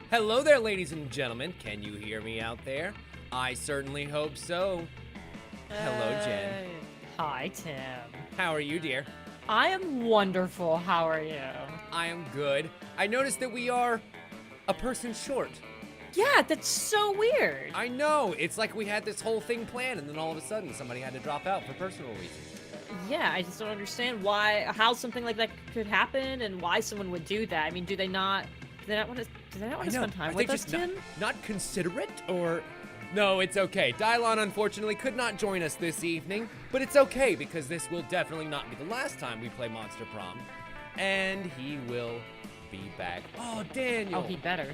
Hello there, ladies and gentlemen. Can you hear me out there? I certainly hope so. Hello, Jen. Hi, Tim. How are you, dear? I am wonderful. How are you? I am good. I noticed that we are a person short. Yeah, that's so weird. I know. It's like we had this whole thing planned, and then all of a sudden somebody had to drop out for personal reasons. Yeah, I just don't understand how something like that could happen and why someone would do that. I mean, do they not want to spend time with us, Tim? Not considerate, or... No, it's okay. Dylon, unfortunately, could not join us this evening, but it's okay because this will definitely not be the last time we play Monster Prom, and he will be back. Oh, Daniel! Oh, he better.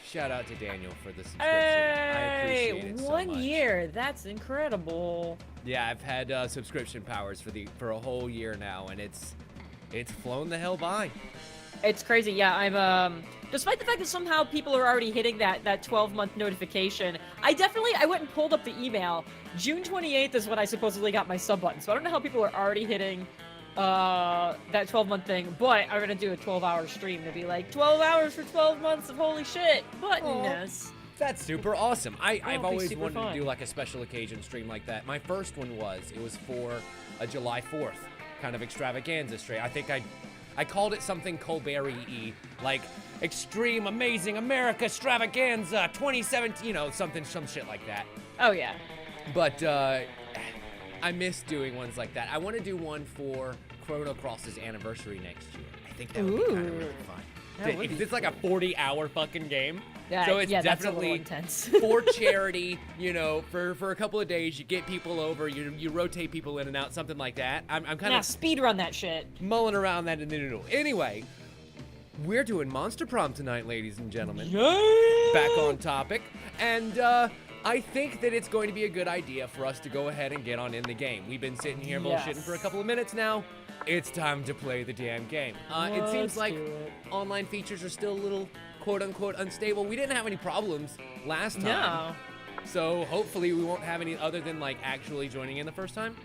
Shout out to Daniel for the subscription. Hey, I appreciate it so 1 much. year. That's incredible. Yeah, I've had subscription powers for a whole year now, and it's flown the hell by. It's crazy. Yeah, I'm despite the fact that somehow people are already hitting that 12-month notification, I went and pulled up the email. June 28th is when I supposedly got my sub button. So I don't know how people are already hitting that 12-month thing, but I'm gonna do a 12-hour stream to be like 12 hours for 12 months of holy shit buttonness. That's super awesome. I've always super wanted fun. to do like a special occasion stream like that. My first one was for a July 4th kind of extravaganza stream. I think I called it something Colbert-y, like Extreme Amazing America Extravaganza 2017, some shit like that. Oh yeah. But I miss doing ones like that. I want to do one for Chrono Cross's anniversary next year. I think that would be kind of really fun. That would be It's like a 40-hour fucking game. Yeah, So it's that's a definitely little intense. for charity, for a couple of days, you get people over, you rotate people in and out, something like that. I'm kind Nah, of speed run that shit. mulling around that in the noodle. Anyway, we're doing Monster Prom tonight, ladies and gentlemen. Yeah. Back on topic. And I think that it's going to be a good idea for us to go ahead and get on in the game. We've been sitting here bullshitting for a couple of minutes now. It's time to play the damn game. It seems like online features are still a little quote-unquote unstable. We didn't have any problems last time. No. So hopefully we won't have any other than like actually joining in the first time.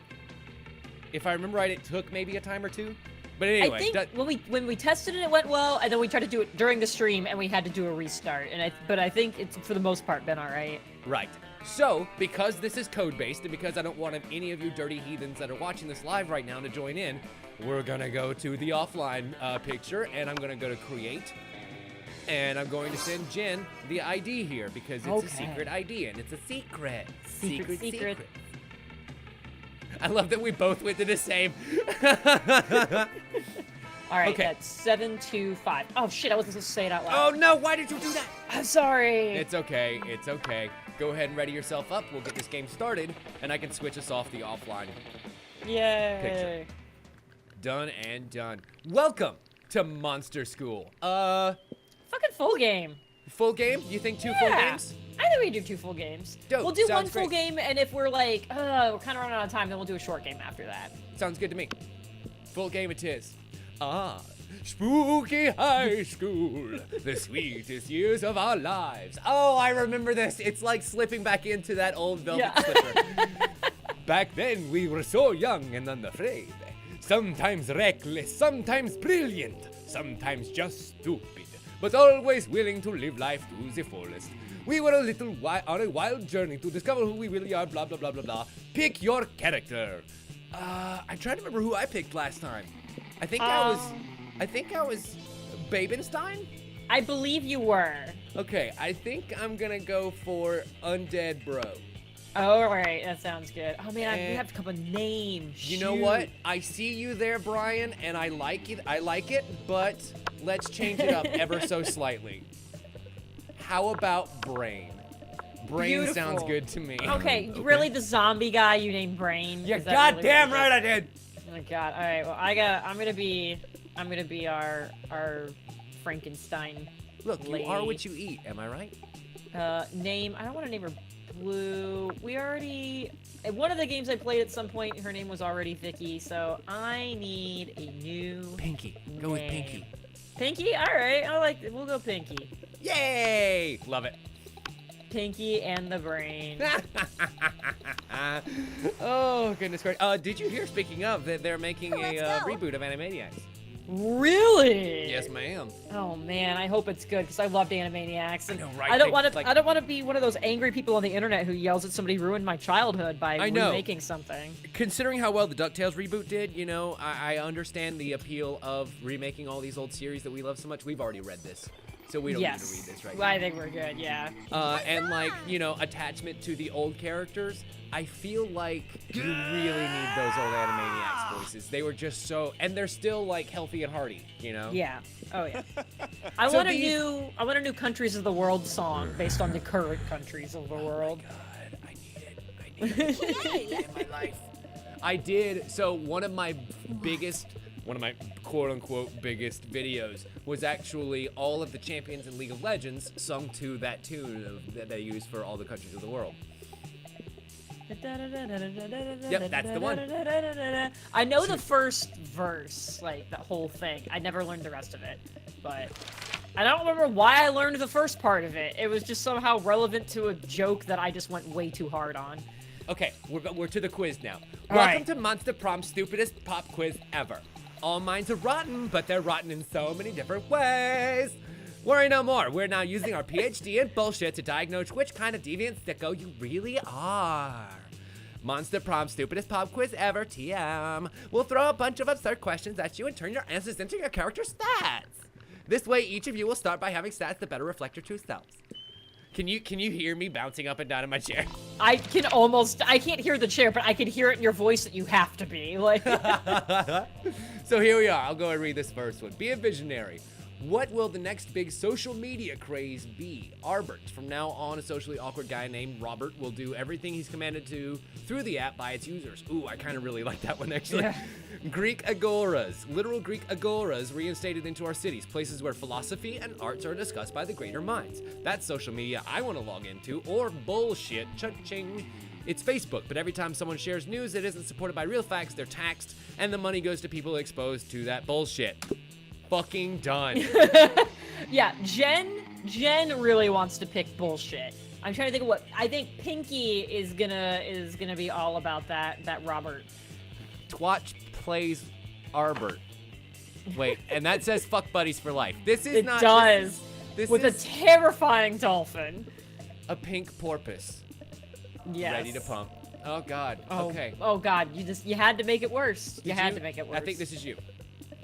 If I remember right, it took maybe a time or two. But anyway, I think when we tested it, it went well, and then we tried to do it during the stream, and we had to do a restart. But I think it's for the most part been all right. right. So because this is code-based, and because I don't want any of you dirty heathens that are watching this live right now to join in, we're gonna go to the offline picture, and I'm gonna go to create. And I'm going to send Jen the ID here because it's a secret ID and it's a secret. Secret. I love that we both went to the same. All right, Okay. that's 725. Oh shit, I wasn't supposed to say it out loud. Oh no, why did you do that? I'm sorry. It's okay, it's okay. Go ahead and ready yourself up. We'll get this game started and I can switch us off the offline Yay. picture. Done and done. Welcome to Monster School. Fucking full game. Full game? You think two full Yeah. games? I think we do 2 full games. Dope, We'll do one sounds full great. game, and if we're like, we're kind of running out of time, then we'll do a short game after that. Sounds good to me. Full game it is. Spooky high school, the sweetest years of our lives. Oh, I remember this. It's like slipping back into that old velvet slipper. Back then, we were so young and unafraid. Sometimes reckless, sometimes brilliant, sometimes just stupid, but always willing to live life to the fullest. We were on a wild journey to discover who we really are, blah, blah, blah, blah, blah. Pick your character. I'm trying to remember who I picked last time. I think I was Babenstein? I believe you were. Okay, I think I'm gonna go for Undead Bro. All right, that sounds good. Oh man, we And- have to come up with names. You know what? I see you there, Brian, and I like it, but let's change it up ever so slightly. How about Brain? Brain sounds Beautiful. good to me. Okay, really, the zombie guy you named Brain? Yeah, Is that really goddamn what it right is? I did. Oh my god. All right. Well, I'm gonna be our Frankenstein. Look, you lady. are what you eat. Am I right? Name. I don't want to name her Blue. We already. In one of the games I played at some point, her name was already Vicky. So I need a new. Pinky. Go with name. Pinky. Pinky. All right. I like it. We'll go Pinky. Yay! Love it. Pinky and the Brain. Oh goodness gracious! Did you hear? Speaking of, that they're making Let's a go. reboot of Animaniacs? Really? Yes, ma'am. Oh man, I hope it's good because I loved Animaniacs. And I know, right? I don't want to. I don't want to be one of those angry people on the internet who yells at somebody ruined my childhood by remaking something. Considering how well the DuckTales reboot did, you know, I understand the appeal of remaking all these old series that we love so much. We've already read this, so we don't need to read this right now. I think we're good. Yeah. And like, you know, attachment to the old characters. I feel like you really need those old Animaniacs voices. They were just so, and they're still like healthy and hearty, you know? Yeah. Oh yeah. I want a new Countries of the World song based on the current countries of the world. Oh my God, I need it in my life. I did. So one of my quote unquote biggest videos was actually all of the champions in League of Legends sung to that tune that they use for all the countries of the world. Yep, that's the one. I know the first verse, like the whole thing. I never learned the rest of it, but I don't remember why I learned the first part of it. It was just somehow relevant to a joke that I just went way too hard on. Okay, we're to the quiz now. All Welcome right. to Monster Prom's stupidest pop quiz ever. All minds are rotten, but they're rotten in so many different ways. Worry no more. We're now using our PhD in bullshit to diagnose which kind of deviant sicko you really are. Monster Prom's stupidest pop quiz ever, TM. We'll throw a bunch of absurd questions at you and turn your answers into your character stats. This way, each of you will start by having stats that better reflect your true selves. Can you hear me bouncing up and down in my chair? I can't hear the chair, but I can hear it in your voice that you have to be. Like. So here we are. I'll go and read this first one. Be a visionary. What will the next big social media craze be? Arbert, from now on a socially awkward guy named Robert, will do everything he's commanded to through the app by its users. Ooh, I kind of really like that one, actually. Yeah. Greek agoras. Literal Greek agoras reinstated into our cities, places where philosophy and arts are discussed by the greater minds. That's social media I want to log into, or bullshit. Cha-ching. It's Facebook, but every time someone shares news that isn't supported by real facts, they're taxed, and the money goes to people exposed to that bullshit. Fucking done. Yeah, Jenn really wants to pick bullshit. I'm trying to think of what I think Pinky is gonna be all about that Robert. Twatch plays Arbert. Wait, and that says fuck buddies for life. This is not. It does. This with is a terrifying dolphin. a pink porpoise. Yes. Ready to pump. Oh God. Oh, Okay. Oh God, you had to make it worse. You had to make it worse. I think this is you.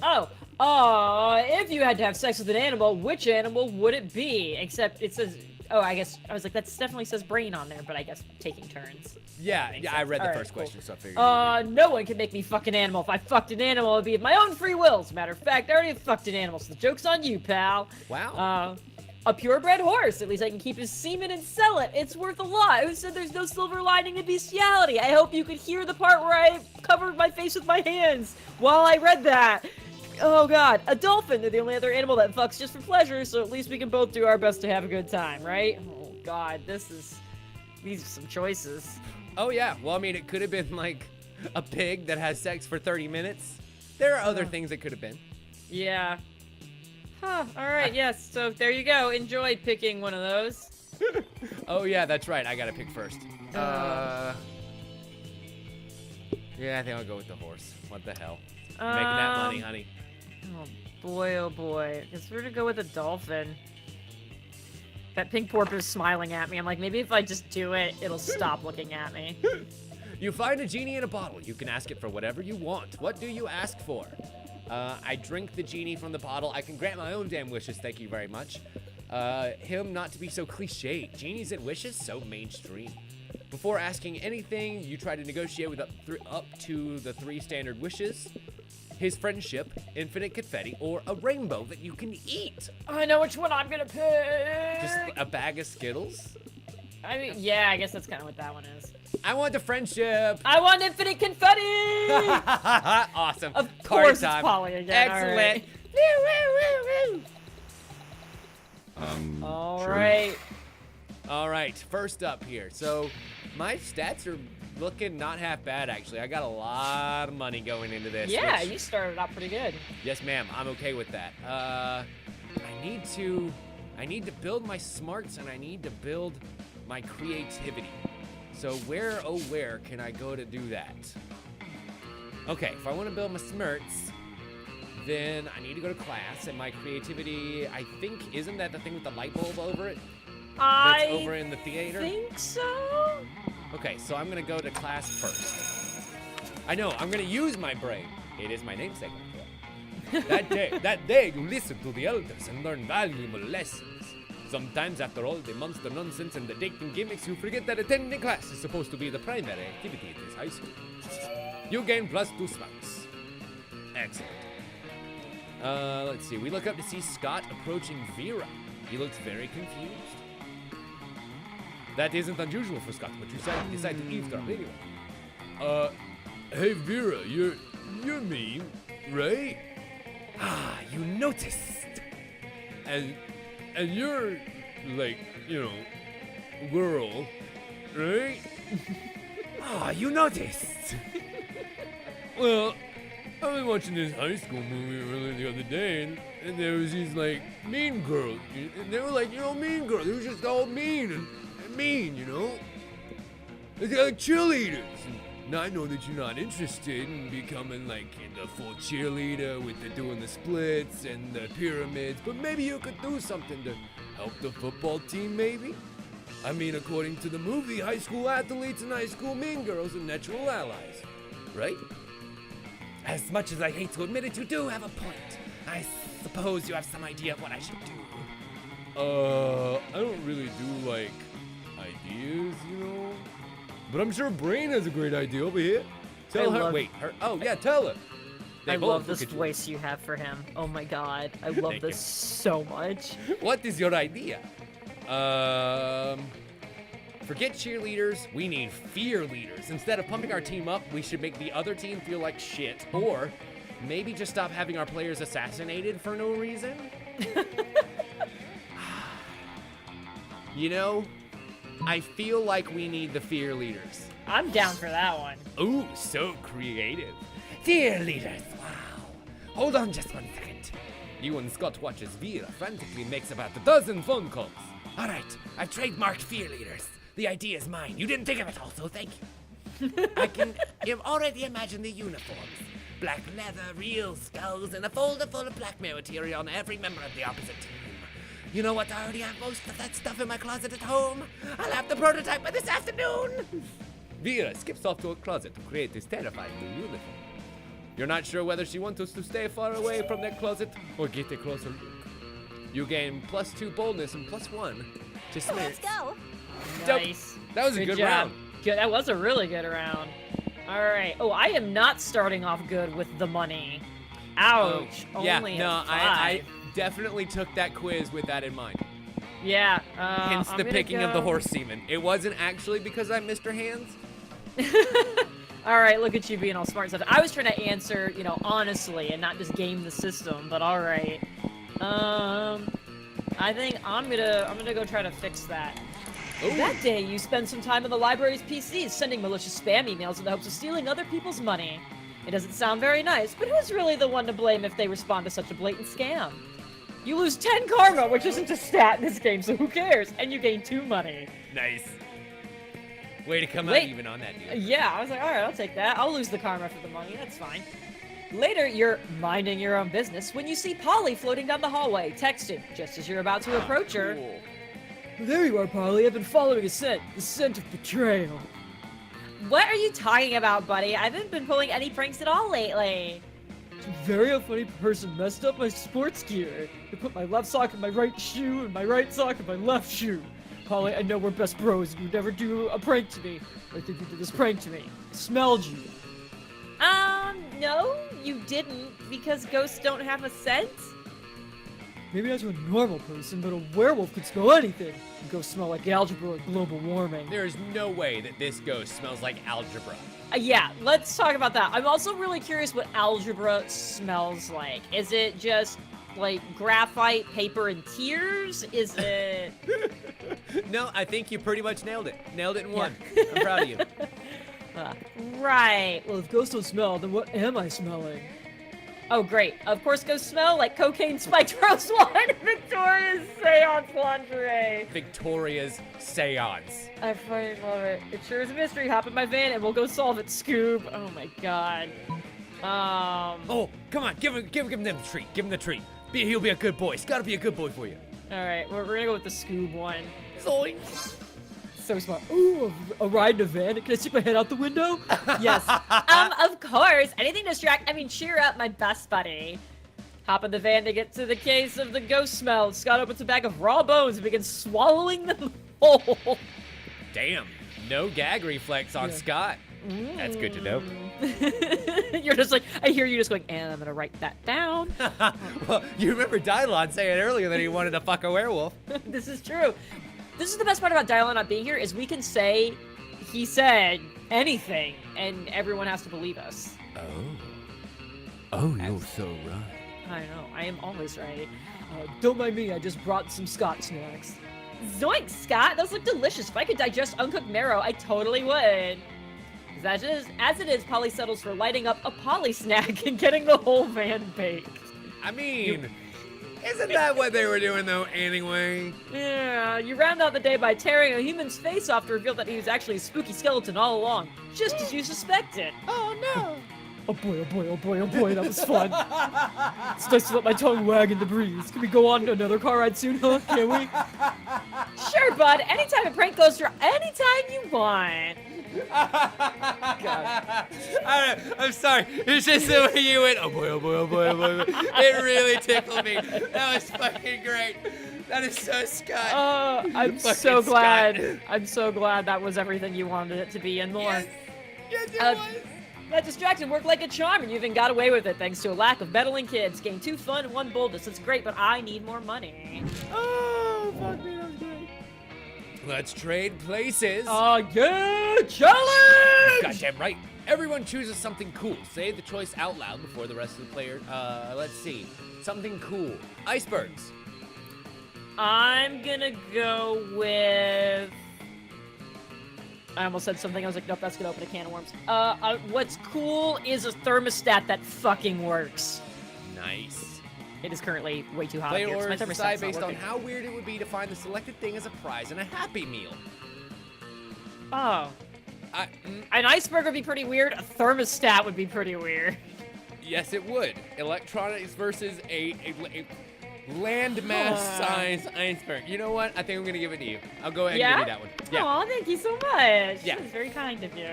If you had to have sex with an animal, which animal would it be? Except it says, I guess, I was like, that definitely says brain on there, but I guess taking turns. Yeah, I read the All right, first question, so I figured. No one can make me fuck an animal. If I fucked an animal, it'd be of my own free will. As a matter of fact, I already fucked an animal, so the joke's on you, pal. Wow. A purebred horse. At least I can keep his semen and sell it. It's worth a lot. Who said there's no silver lining in bestiality? I hope you could hear the part where I covered my face with my hands while I read that. Oh God, a dolphin. They're the only other animal that fucks just for pleasure, so at least we can both do our best to have a good time, right? Oh God, these are some choices. Oh yeah. Well, I mean, it could have been like a pig that has sex for 30 minutes. There are other things it could have been. Yeah. Huh, alright, yes, so there you go. Enjoy picking one of those. Oh yeah, that's right. I gotta pick first. Yeah, I think I'll go with the horse. What the hell? Making that money, honey. Oh boy. I guess we're gonna go with a dolphin. That pink porpoise is smiling at me. I'm like, maybe if I just do it, it'll stop looking at me. You find a genie in a bottle. You can ask it for whatever you want. What do you ask for? I drink the genie from the bottle. I can grant my own damn wishes, thank you very much. Him not to be so cliche. Genies and wishes, so mainstream. Before asking anything, you try to negotiate with up to the 3 standard wishes. His friendship, infinite confetti, or a rainbow that you can eat. I know which one I'm gonna pick! Just a bag of Skittles? I mean, yeah, I guess that's kind of what that one is. I want the friendship! I want infinite confetti! Awesome. Of Card course time. it's Polly again. Excellent. All right. All right, first up here. So my stats are looking not half bad, actually. I got a lot of money going into this. Yeah, which, you started out pretty good. yes, ma'am. I'm okay with that. I need to build my smarts and I need to build my creativity. So where can I go to do that? Okay, if I want to build my smarts, then I need to go to class, and my creativity, I think, isn't that the thing with the light bulb over it? That's over in the theater? I think so. Okay, so I'm gonna go to class first. I know, I'm gonna use my brain. It is my namesake. That day, you listen to the elders and learn valuable lessons. Sometimes, after all the monster nonsense and the dating gimmicks, you forget that attending class is supposed to be the primary activity at this high school. You gain +2 smarts. Excellent. Let's see. We look up to see Scott approaching Vera. He looks very confused. That isn't unusual for Scott, but you decide to eavesdrop anyway. Hey Vera, you're me, right? Ah, you noticed. And you're like, girl, right? Ah, you noticed. Well, I was watching this high school movie earlier the other day, and there was these like mean girls, and they were like, mean girls. They were just all mean and mean, They're like cheerleaders. And now I know that you're not interested in becoming like the full cheerleader with doing the splits and the pyramids, but maybe you could do something to help the football team, maybe? I mean, according to the movie, high school athletes and high school mean girls are natural allies, right? As much as I hate to admit it, you do have a point. I suppose you have some idea of what I should do. I don't really do like ideas, But I'm sure Brain has a great idea over here. Tell her. Wait, her. Oh yeah, tell her. I love this voice you have for him. Oh my god, I love this so much. What is your idea? Forget cheerleaders, we need fear leaders. Instead of pumping our team up, we should make the other team feel like shit. Or maybe just stop having our players assassinated for no reason. I feel like we need the fear leaders. I'm down for that one. Ooh, so creative. Fear leaders, wow. Hold on just 1 second. You and Scott watch as Vera frantically makes about a dozen phone calls. All right, I've trademarked fear leaders. The idea is mine. You didn't think of it all, so thank you. I can already imagine the uniforms. Black leather, real skulls, and a folder full of blackmail material on every member of the opposite team. You know what? I already have most of that stuff in my closet at home. I'll have the prototype by this afternoon. Vera skips off to a closet to create this terrifying new uniform. You're not sure whether she wants us to stay far away from that closet or get a closer look. You gain +2 boldness and +1 to smear. Let's go. Nice. That was a good round. Good. That was a really good round. All right. Oh, I am not starting off good with the money. Ouch. Yeah, Only no, a 5. I definitely took that quiz with that in mind. Yeah. Hence I'm the gonna picking of go- the horse semen. It wasn't actually because I'm Mr. Hands. All right, look at you being all smart and stuff. I was trying to answer, honestly and not just game the system, but all right. I think I'm gonna go try to fix that. Ooh. That day, you spend some time on the library's PCs sending malicious spam emails in the hopes of stealing other people's money. It doesn't sound very nice, but who's really the one to blame if they respond to such a blatant scam? You lose 10 karma, which isn't a stat in this game, so who cares? And you gain 2 money. Nice. Way to come out Wait. even on that, dude. Yeah, I was like, all right, I'll take that. I'll lose the karma for the money. That's fine. Later, you're minding your own business when you see Polly floating down the hallway, texting, just as you're about to approach her. Cool. There you are, Polly. I've been following a scent. The scent of betrayal. What are you talking about, buddy? I haven't been pulling any pranks at all lately. Some very unfunny person messed up my sports gear. They put my left sock in my right shoe and my right sock in my left shoe. Polly, I know we're best bros and you'd never do a prank to me. I think you did this prank to me. I smelled you. No, you didn't, because ghosts don't have a scent? Maybe not to a normal person, but a werewolf could smell anything. And ghosts smell like algebra or global warming. There is no way that this ghost smells like algebra. Yeah, let's talk about that. I'm also really curious what algebra smells like. Is it just, like, graphite, paper, and tears? Is it... No, I think you pretty much nailed it. Nailed it in one. I'm proud of you. Right. Well, if ghosts don't smell, then what am I smelling? Oh, great. Of course, ghosts smell like cocaine spiked rose wine and Victoria's seance lingerie. Victoria's seance. I fucking love it. It sure is a mystery. Hop in my van and we'll go solve it, Scoob. Oh my god. Oh, come on, give him the treat. Give him the treat. He'll be a good boy. He's gotta be a good boy for you. All right, we're gonna go with the Scoob one. Zoink. So smart. Ooh, a ride in a van. Can I stick my head out the window? Yes. Of course. Anything to distract. I mean, cheer up, my best buddy. Hop in the van to get to the case of the ghost smell. Scott opens a bag of raw bones and begins swallowing them whole. Damn. No gag reflex on Scott. That's good to know. You're just like, I hear you just going, and I'm gonna write that down. Well, you remember Dylon saying earlier that he wanted to fuck a werewolf. This is true. This is the best part about Dylon not being here, is we can say he said anything, and everyone has to believe us. Oh, you're so right. I know, I am always right. Don't mind me, I just brought some Scott snacks. Zoink, Scott! Those look delicious. If I could digest uncooked marrow, I totally would. As it is, Polly settles for lighting up a Polly snack and getting the whole van baked. I mean, isn't that what they were doing, though, anyway? Yeah, you round out the day by tearing a human's face off to reveal that he was actually a spooky skeleton all along, just as you suspected. Oh, no. Oh boy, oh boy, oh boy, oh boy, that was fun. It's nice to let my tongue wag in the breeze. Can we go on to another car ride soon, huh? Can we? Sure, bud. Anytime a prank goes through, anytime you want. God. I'm sorry. It's just the way you went, oh boy, oh boy, oh boy, oh boy. It really tickled me. That was fucking great. That is so Scott. I'm so glad. Scott. I'm so glad that was everything you wanted it to be and more. Yes, it was. That distraction worked like a charm, and you even got away with it thanks to a lack of meddling kids. Gained 2 fun and 1 boldness. It's great, but I need more money. Oh, fuck me, that was great. Let's trade places. Yeah, challenge! Goddamn right. Everyone chooses something cool. Say the choice out loud before the rest of the player. Let's see. Something cool. Icebergs. I'm gonna go with... I almost said something. I was like, nope, that's gonna open a can of worms. What's cool is a thermostat that fucking works. Nice. It is currently way too hot. Player orders decide based on how weird it would be to find the selected thing as a prize in a Happy Meal. Oh. An iceberg would be pretty weird. A thermostat would be pretty weird. Yes, it would. Electronics versus a landmass size iceberg. You know what? I think I'm gonna give it to you. I'll go ahead and give you that one. Yeah. Aw, thank you so much. Yeah. That's very kind of you.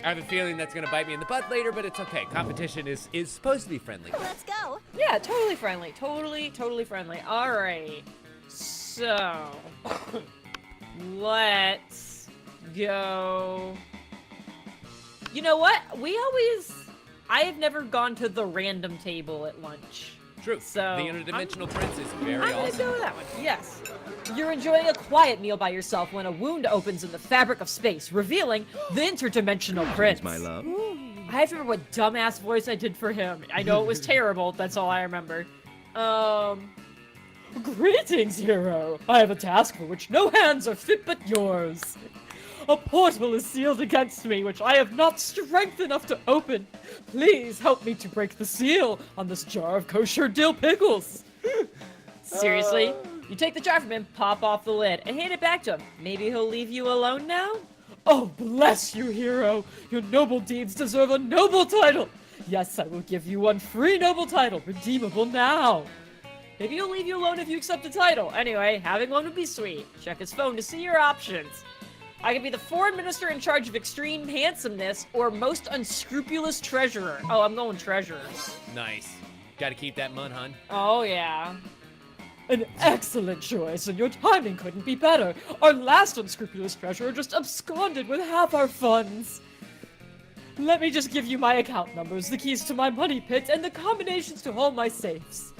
I have a feeling that's gonna bite me in the butt later, but it's okay. Competition is supposed to be friendly. Let's go. Yeah, totally friendly. Totally friendly. All right. So, let's go. You know what? I have never gone to the random table at lunch. True. So the interdimensional prince is very I'm awesome. gonna go with that one. Yes. You're enjoying a quiet meal by yourself when a wound opens in the fabric of space, revealing the interdimensional prince. My love. I have to remember what dumbass voice I did for him. I know it was terrible. That's all I remember. Greetings, hero. I have a task for which no hands are fit but yours. A portal is sealed against me, which I have not strength enough to open. Please help me to break the seal on this jar of kosher dill pickles. Seriously? You take the jar from him, pop off the lid, and hand it back to him. Maybe he'll leave you alone now? Oh, bless you, hero. Your noble deeds deserve a noble title. Yes, I will give you one free noble title, redeemable now. Maybe he'll leave you alone if you accept the title. Anyway, having one would be sweet. Check his phone to see your options. I could be the foreign minister in charge of extreme handsomeness or most unscrupulous treasurer. Oh, I'm going treasurer. Nice. Gotta keep that mun, hun. Oh, yeah. An excellent choice, and your timing couldn't be better. Our last unscrupulous treasurer just absconded with half our funds. Let me just give you my account numbers, the keys to my money pit, and the combinations to all my safes.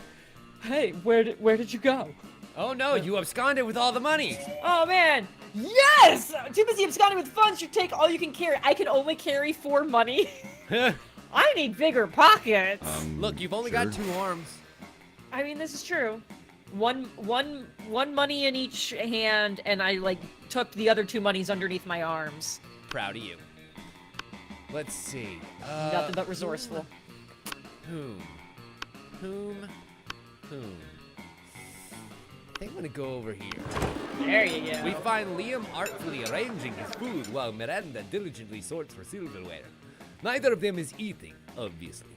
Hey, where did you go? Oh no, you absconded with all the money. Oh man, yes! Too busy absconding with funds, you take all you can carry. I can only carry 4 money. I need bigger pockets. Look, you've only got 2 arms. I mean, this is true. One money in each hand, and I took the other 2 monies underneath my arms. Proud of you. Let's see. Nothing but resourceful. Whom? I think I'm gonna go over here. There you go. We find Liam artfully arranging his food while Miranda diligently sorts for silverware. Neither of them is eating, obviously.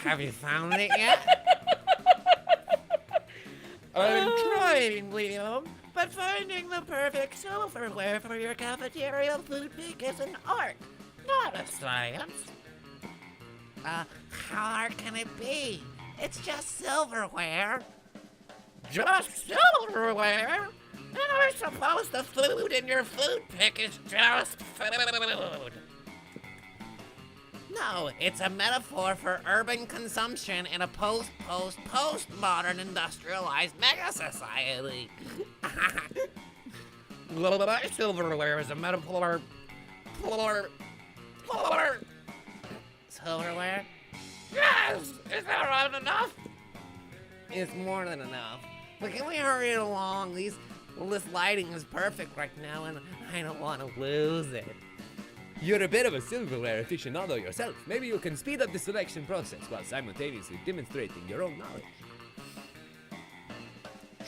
Have you found it yet? I'm trying, Liam, but finding the perfect silverware for your cafeteria food pick is an art, not a science. How hard can it be? It's just silverware. Just silverware? And I suppose the food in your food pick is just food. No, it's a metaphor for urban consumption in a post-modern industrialized mega society. Silverware is a metaphor. Silverware? Yes! Is that not enough? It's more than enough. But can we hurry it along? This lighting is perfect right now, and I don't want to lose it. You're a bit of a silverware aficionado yourself. Maybe you can speed up the selection process while simultaneously demonstrating your own knowledge.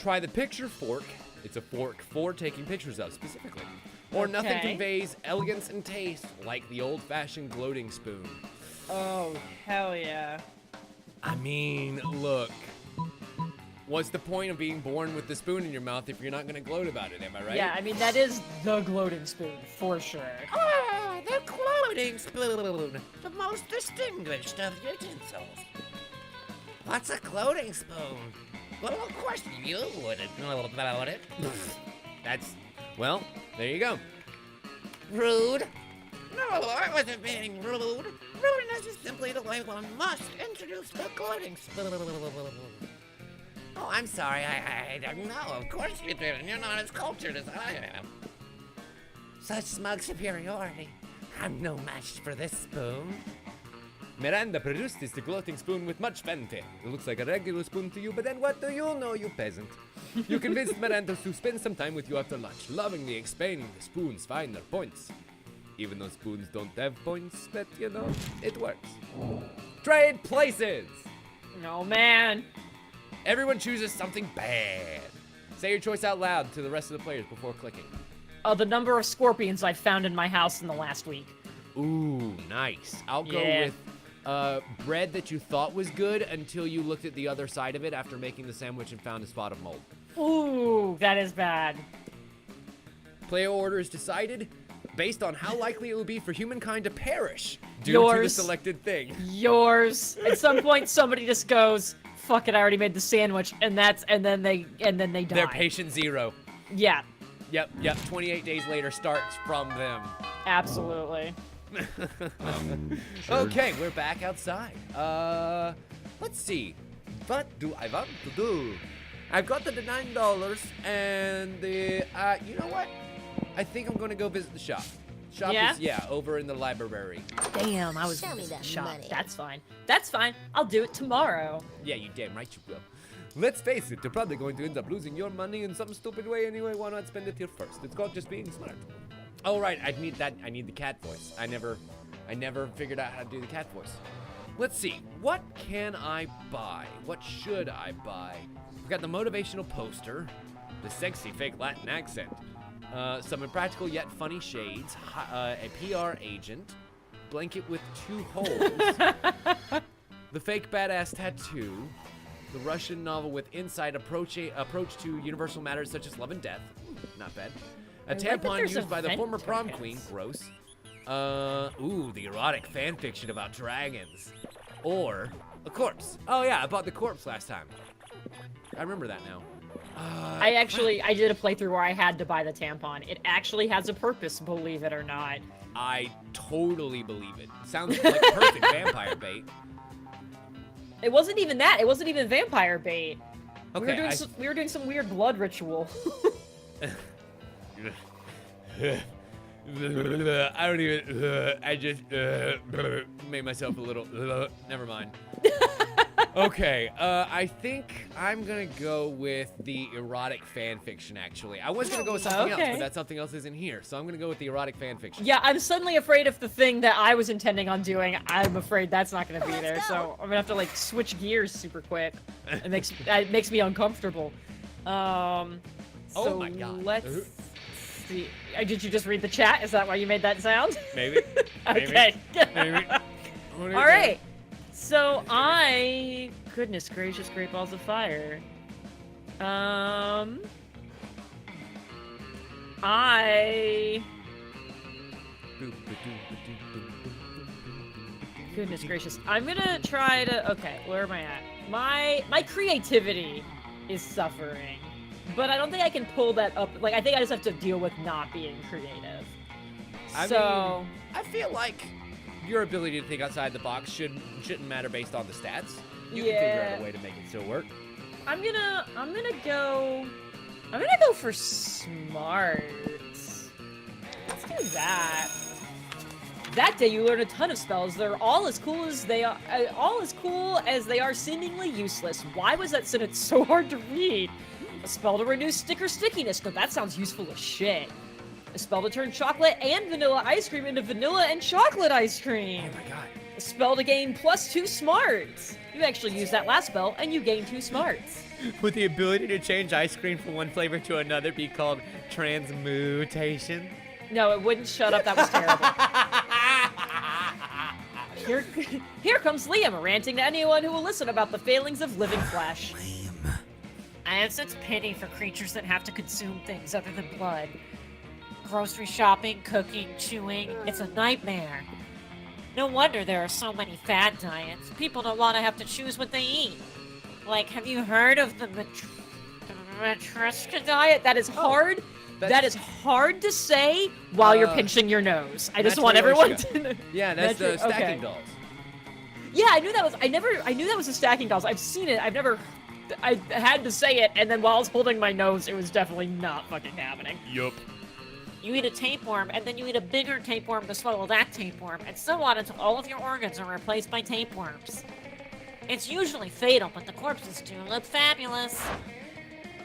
Try the picture fork. It's a fork for taking pictures of, specifically. Or nothing Okay. conveys elegance and taste like the old-fashioned gloating spoon. Oh, hell yeah. I mean, look. What's the point of being born with the spoon in your mouth if you're not going to gloat about it, am I right? Yeah, I mean, that is the gloating spoon, for sure. Ah, the gloating spoon, the most distinguished of utensils. What's a gloating spoon? Well, of course you wouldn't know about it. Well, there you go. Rude. No, I wasn't being rude. Rudeness is simply the way one must introduce the gloating spoon. Oh, I'm sorry, I don't know. Of course you didn't. You're not as cultured as I am. Such smug superiority. I'm no match for this spoon. Miranda produced this gloating spoon with much fanfare. It looks like a regular spoon to you, but then what do you know, you peasant? You convinced Miranda to spend some time with you after lunch, lovingly explaining the spoons find their points. Even though spoons don't have points, but you know, it works. Trade places! No, man. Everyone chooses something bad. Say your choice out loud to the rest of the players before clicking. The number of scorpions I've found in my house in the last week. Ooh, nice. I'll go Yeah. with bread that you thought was good until you looked at the other side of it after making the sandwich and found a spot of mold. Ooh, that is bad. Player order is decided based on how likely it will be for humankind to perish due to the Yours. selected thing. Yours. At some point, somebody just goes, "Fuck it, I already made the sandwich," and then they die. They're patient zero. Yeah, Yep. 28 days later starts from them. absolutely. Okay, we're back outside. Let's see. What do I want to do? I've got the $9 and the, you know what? I think I'm gonna go visit the shop. Shop Yeah? is, over in the library. Damn, I was Show me in the that shop. money. That's fine. That's fine. I'll do it tomorrow. Yeah, you damn right you will. Let's face it, you're probably going to end up losing your money in some stupid way anyway. Why not spend it here first? It's called just being smart. Oh, right, I need the cat voice. I never figured out how to do the cat voice. Let's see, what can I buy? What should I buy? We've got the motivational poster, the sexy fake Latin accent, some impractical yet funny shades, a PR agent, blanket with 2 holes, the fake badass tattoo, the Russian novel with inside approach to universal matters such as love and death. Not bad. A I like that tampon there's used by the event former prom tokens. queen. Gross. The erotic fan fiction about dragons. Or a corpse. Oh yeah, I bought the corpse last time. I remember that now. I did a playthrough where I had to buy the tampon. It actually has a purpose, believe it or not. I totally believe it. Sounds like perfect vampire bait. It wasn't even that. It wasn't even vampire bait. Okay, We were doing some weird blood ritual. I don't even. I just made myself a little. Never mind. Okay, I think I'm gonna go with the erotic fan fiction. Actually, I was gonna go with something else, Okay. but that something else isn't here, so I'm gonna go with the erotic fan fiction. Yeah, I'm suddenly afraid if the thing that I was intending on doing, I'm afraid that's not gonna be Let's there. go. So I'm gonna have to like switch gears super quick. It makes me uncomfortable. Oh So my God. let's see. Did you just read the chat? Is that why you made that sound? Maybe. Okay. Maybe. All right. So goodness gracious, Great Balls of Fire. Goodness gracious. I'm gonna try to. Okay, where am I at? My creativity is suffering, but I don't think I can pull that up. Like, I think I just have to deal with not being creative. I mean, I feel like your ability to think outside the box shouldn't matter based on the stats. You can figure out a way to make it still work. I'm gonna go for smart. Let's do that. That day you learn a ton of spells. They're all as cool as they are seemingly useless. Why was that sentence so hard to read? A spell to renew sticker stickiness. No, that sounds useful as shit. A spell to turn chocolate and vanilla ice cream into vanilla and chocolate ice cream. Oh my god. A spell to gain +2 smarts. You actually used that last spell and you gain 2 smarts. Would the ability to change ice cream from one flavor to another be called transmutation? No, it wouldn't. Shut up. That was terrible. Here comes Liam ranting to anyone who will listen about the failings of living flesh. I have such pity for creatures that have to consume things other than blood. Grocery shopping, cooking, chewing, it's a nightmare. No wonder there are so many fad diets. People don't want to have to choose what they eat. Like, have you heard of the Matryoshka diet? That is hard. That is hard to say while you're pinching your nose. I just want everyone to know. Yeah, that's the stacking dolls. Yeah, I knew that was. I knew that was the stacking dolls. I've seen it. I had to say it, and then while I was holding my nose, it was definitely not fucking happening. Yup. You eat a tapeworm, and then you eat a bigger tapeworm to swallow that tapeworm, and so on until all of your organs are replaced by tapeworms. It's usually fatal, but the corpses do look fabulous.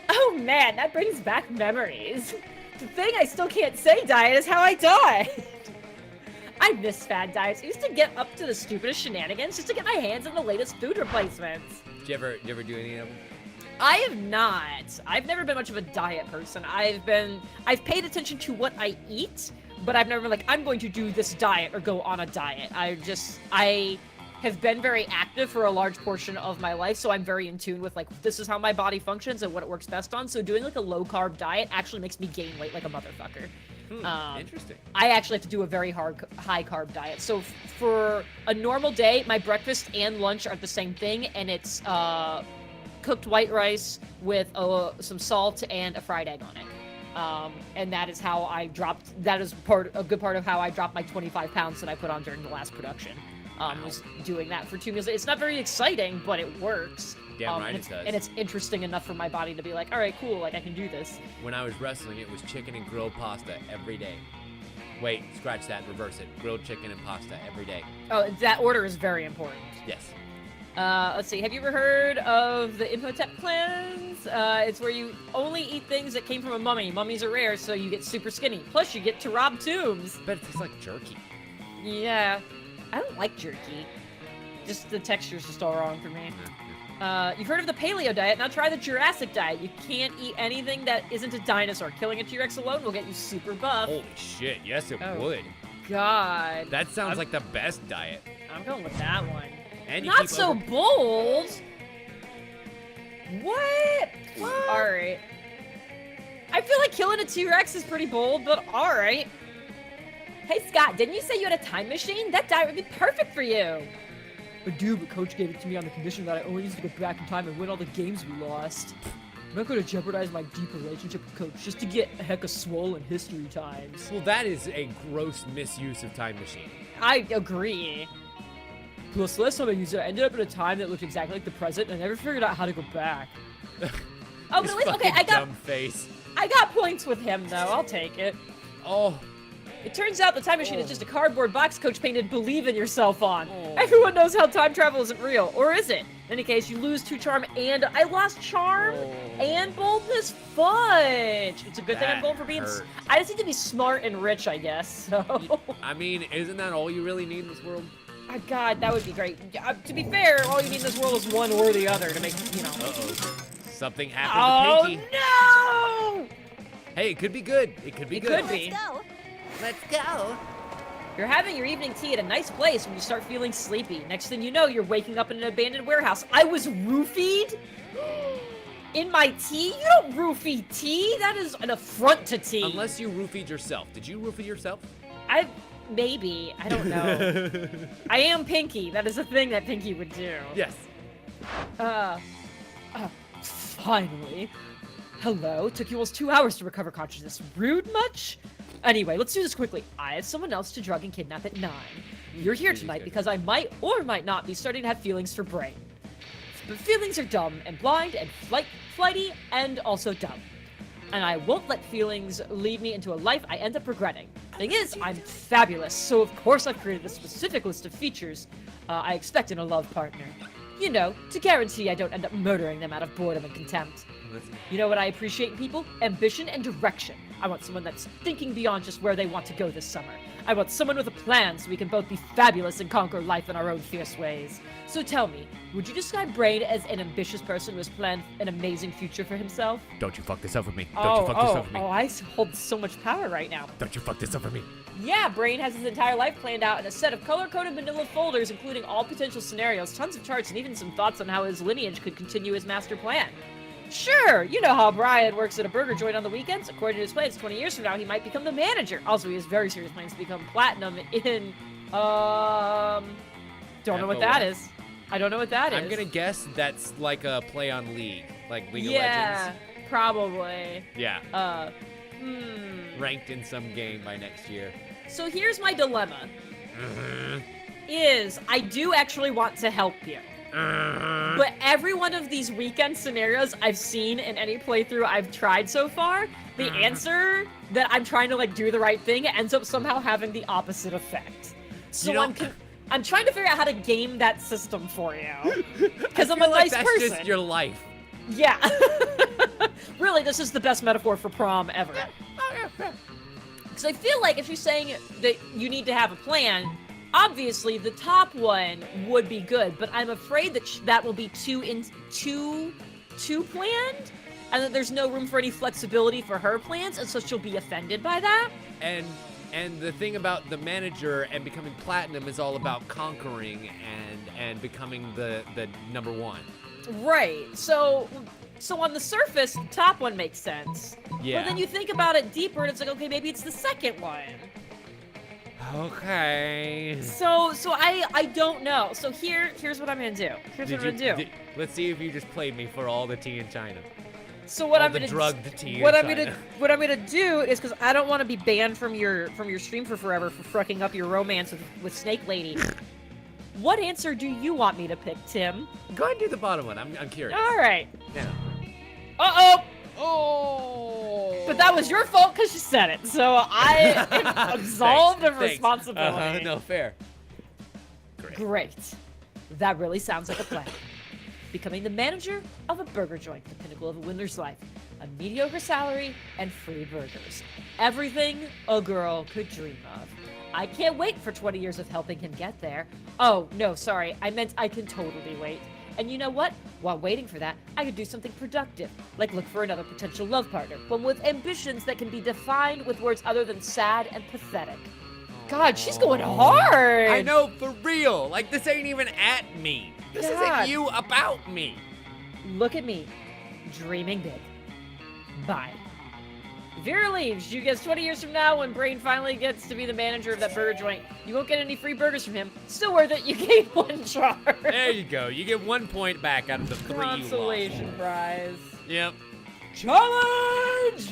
Oh man, that brings back memories. The thing I still can't say diet is how I die. I miss fad diets. I used to get up to the stupidest shenanigans just to get my hands on the latest food replacements. Did you ever do any of them? I have not. I've never been much of a diet person. I've paid attention to what I eat, but I've never been like, I'm going to do this diet or go on a diet. I have been very active for a large portion of my life, so I'm very in tune with, like, this is how my body functions and what it works best on. So doing, like, a low-carb diet actually makes me gain weight like a motherfucker. Interesting. I actually have to do a very high-carb diet. So for a normal day, my breakfast and lunch are the same thing, and it's cooked white rice with some salt and a fried egg on it. And that is how I dropped. That is a good part of how I dropped my 25 pounds that I put on during the last production. Was doing that for 2 meals. It's not very exciting, but it works. Damn right it does. And it's interesting enough for my body to be like, all right, cool, like I can do this. When I was wrestling, it was chicken and grilled pasta every day. Wait, scratch that, reverse it. Grilled chicken and pasta every day. Oh, that order is very important. Yes. Let's see, have you ever heard of the Imhotep cleanse? It's where you only eat things that came from a mummy. Mummies are rare, so you get super skinny. Plus, you get to rob tombs. But it tastes like jerky. Yeah. I don't like jerky. Just the texture's just all wrong for me. You've heard of the paleo diet, now try the Jurassic diet. You can't eat anything that isn't a dinosaur. Killing a T-Rex alone will get you super buff. Holy shit, yes it would. God. That sounds like the best diet. I'm going with that one. And you Not so bold! What? Alright. I feel like killing a T-Rex is pretty bold, but alright. Hey Scott, didn't you say you had a time machine? That diet would be perfect for you. I do, but Coach gave it to me on the condition that I only used to go back in time and win all the games we lost. I'm not going to jeopardize my deep relationship with Coach just to get a heck of swole in history times. Well, that is a gross misuse of time machine. I agree. Plus, last time I used it, I ended up at a time that looked exactly like the present, and I never figured out how to go back. Oh, but at least, okay, dumb face. I got points with him, though. I'll take it. Oh. It turns out the time machine is just a cardboard box Coach painted "Believe in Yourself" on. Everyone knows how time travel isn't real, or is it? In any case, you lose 2 charm, and I lost charm and boldness. Fudge! It's a good thing I'm going for being. I just need to be smart and rich, I guess. So. I mean, isn't that all you really need in this world? Oh, God, that would be great. To be fair, all you need in this world is one or the other to make, you know. Something happened to Pinky. Oh, no! Hey, it could be good. It could be It good. could be. Let's go. You're having your evening tea at a nice place when you start feeling sleepy. Next thing you know, you're waking up in an abandoned warehouse. I was roofied? In my tea? You don't roofie tea. That is an affront to tea. Unless you roofied yourself. Did you roofie yourself? Maybe. I don't know. I am Pinky. That is a thing that Pinky would do. Yes. Finally. Hello. Took you almost 2 hours to recover consciousness. Rude much? Anyway, let's do this quickly. I have someone else to drug and kidnap at 9. You're here tonight because I might or might not be starting to have feelings for Brain. But feelings are dumb and blind and flighty and also dumb. And I won't let feelings lead me into a life I end up regretting. Thing is, I'm fabulous, so of course I've created a specific list of features I expect in a love partner. You know, to guarantee I don't end up murdering them out of boredom and contempt. You know what I appreciate in people? Ambition and direction. I want someone that's thinking beyond just where they want to go this summer. I want someone with a plan so we can both be fabulous and conquer life in our own fierce ways. So tell me, would you describe Brain as an ambitious person who has planned an amazing future for himself? Don't you fuck this up with me. Don't you fuck this up with me. I hold so much power right now. Don't you fuck this up with me. Yeah, Brain has his entire life planned out in a set of color-coded manila folders, including all potential scenarios, tons of charts, and even some thoughts on how his lineage could continue his master plan. Sure, you know how Brian works at a burger joint on the weekends. According to his plans, 20 years from now, he might become the manager. Also, he has very serious plans to become platinum in, don't know what that is. I don't know what that is. I'm gonna guess that's like a play on League, like League of Yeah, Legends. probably. Yeah. Ranked in some game by next year. So here's my dilemma. Is I do actually want to help you. But every one of these weekend scenarios I've seen in any playthrough I've tried so far, the answer that I'm trying to like do the right thing ends up somehow having the opposite effect. So I'm trying to figure out how to game that system for you. Because I'm a nice that's person. just your life. Yeah. Really, this is the best metaphor for prom ever. Because I feel like if you're saying that you need to have a plan, obviously the top one would be good, but I'm afraid that that will be too planned, and that there's no room for any flexibility for her plans, and so she'll be offended by that. And the thing about the manager and becoming platinum is all about conquering and becoming the number one. Right. So on the surface, the top one makes sense. Yeah. But then you think about it deeper, and it's like, okay, maybe it's the second one. Okay. So I don't know. So here's what I'm gonna do. Let's see if you just played me for all the tea in China. So what all I'm the gonna drugged tea what in I'm China. gonna do is, because I don't want to be banned from your stream for forever for fucking up your romance with Snake Lady. What answer do you want me to pick, Tim? Go ahead and do the bottom one. I'm curious. All right. Yeah. Uh-oh. Oh. But that was your fault because you said it. So I am absolved of Thanks. responsibility. No, fair. Great. That really sounds like a plan. Becoming the manager of a burger joint, the pinnacle of a winner's life. A mediocre salary and free burgers. Everything a girl could dream of. I can't wait for 20 years of helping him get there. Oh, no, sorry. I meant I can totally wait. And you know what? While waiting for that, I could do something productive, like look for another potential love partner, one with ambitions that can be defined with words other than sad and pathetic. God, she's going hard! I know, for real. Like, this ain't even at me. This God. isn't you about me. Look at me, dreaming big. Bye. Vera leaves. You guess 20 years from now, when Brain finally gets to be the manager of that burger joint, you won't get any free burgers from him. Still worth it. You gain 1 charge. There you go. You get 1 point back out of the 3 you lost. Consolation prize. Yep. Challenge!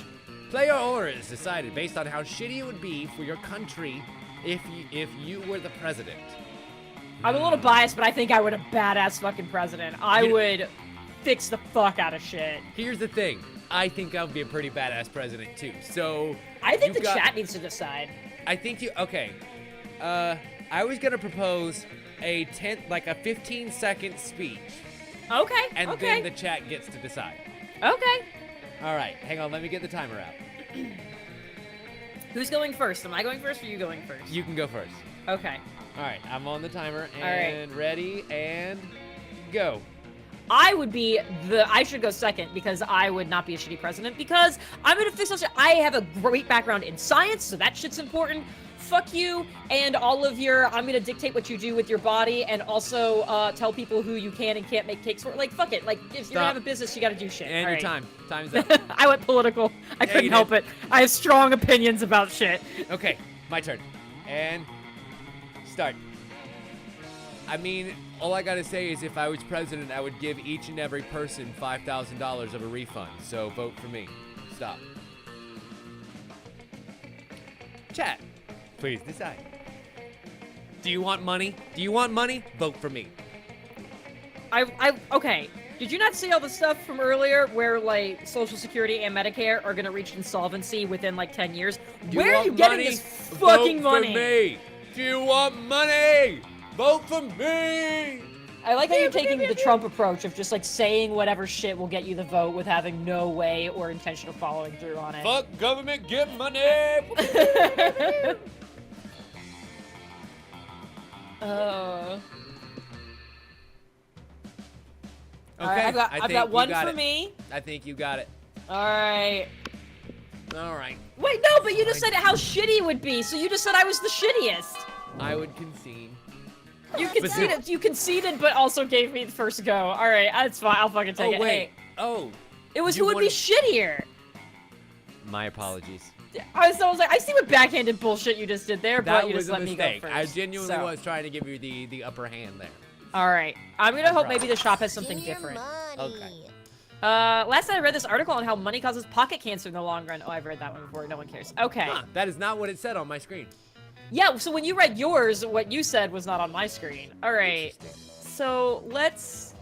Player order is decided based on how shitty it would be for your country if you were the president. I'm a little biased, but I think I would have badass fucking president. I would fix the fuck out of shit. Here's the thing. I think I would be a pretty badass president too. So I think the chat needs to decide. I think you okay. I was gonna propose a 15-second speech. Okay. And then the chat gets to decide. Okay. All right, hang on. Let me get the timer out. Who's going first? Am I going first or you going first? You can go first. Okay. All right, I'm on the timer All right. and ready and go. I would be I should go second because I would not be a shitty president because I'm gonna fix this. I have a great background in science, so that shit's important. Fuck you and all of your, I'm gonna dictate what you do with your body and also tell people who you can and can't make cakes for. Like, fuck it. Like, if you're gonna have a business, you gotta do shit. And All your right. time. Time's up. I went political. I couldn't you help did. it. I have strong opinions about shit. Okay, my turn. And start. I mean, all I gotta say is if I was president, I would give each and every person $5,000 of a refund. So vote for me. Stop. Chat, please decide. Do you want money? Do you want money? Vote for me. Okay. Did you not see all the stuff from earlier where, like, Social Security and Medicare are gonna reach insolvency within, like, 10 years? Where are you getting this fucking money? Vote for me. Do you want money? Vote for me. I like how you're taking the Trump approach of just, like, saying whatever shit will get you the vote with having no way or intention of following through on it. Fuck government, give money. All right, Okay, I've got one for it. me. I think you got it. All right. All right. Wait, no, but you just said how shitty it would be, so you just said I was the shittiest. I would concede. You conceded, but also gave me the first go. All right, that's fine. I'll fucking take it. Wait. Hey, Oh. it was you who would be wanted- shittier. My apologies. I was like, I see what backhanded bullshit you just did there, That but you was just a let me mistake. go first. I genuinely so. was trying to give you the upper hand there. All right, I'm gonna hope proud. maybe the shop has something Give me your different. money. Okay. Last night I read this article on how money causes pocket cancer in the long run. Oh, I've read that one before. No one cares. Okay. Huh, that is not what it said on my screen. Yeah, so when you read yours, what you said was not on my screen. All right. So let's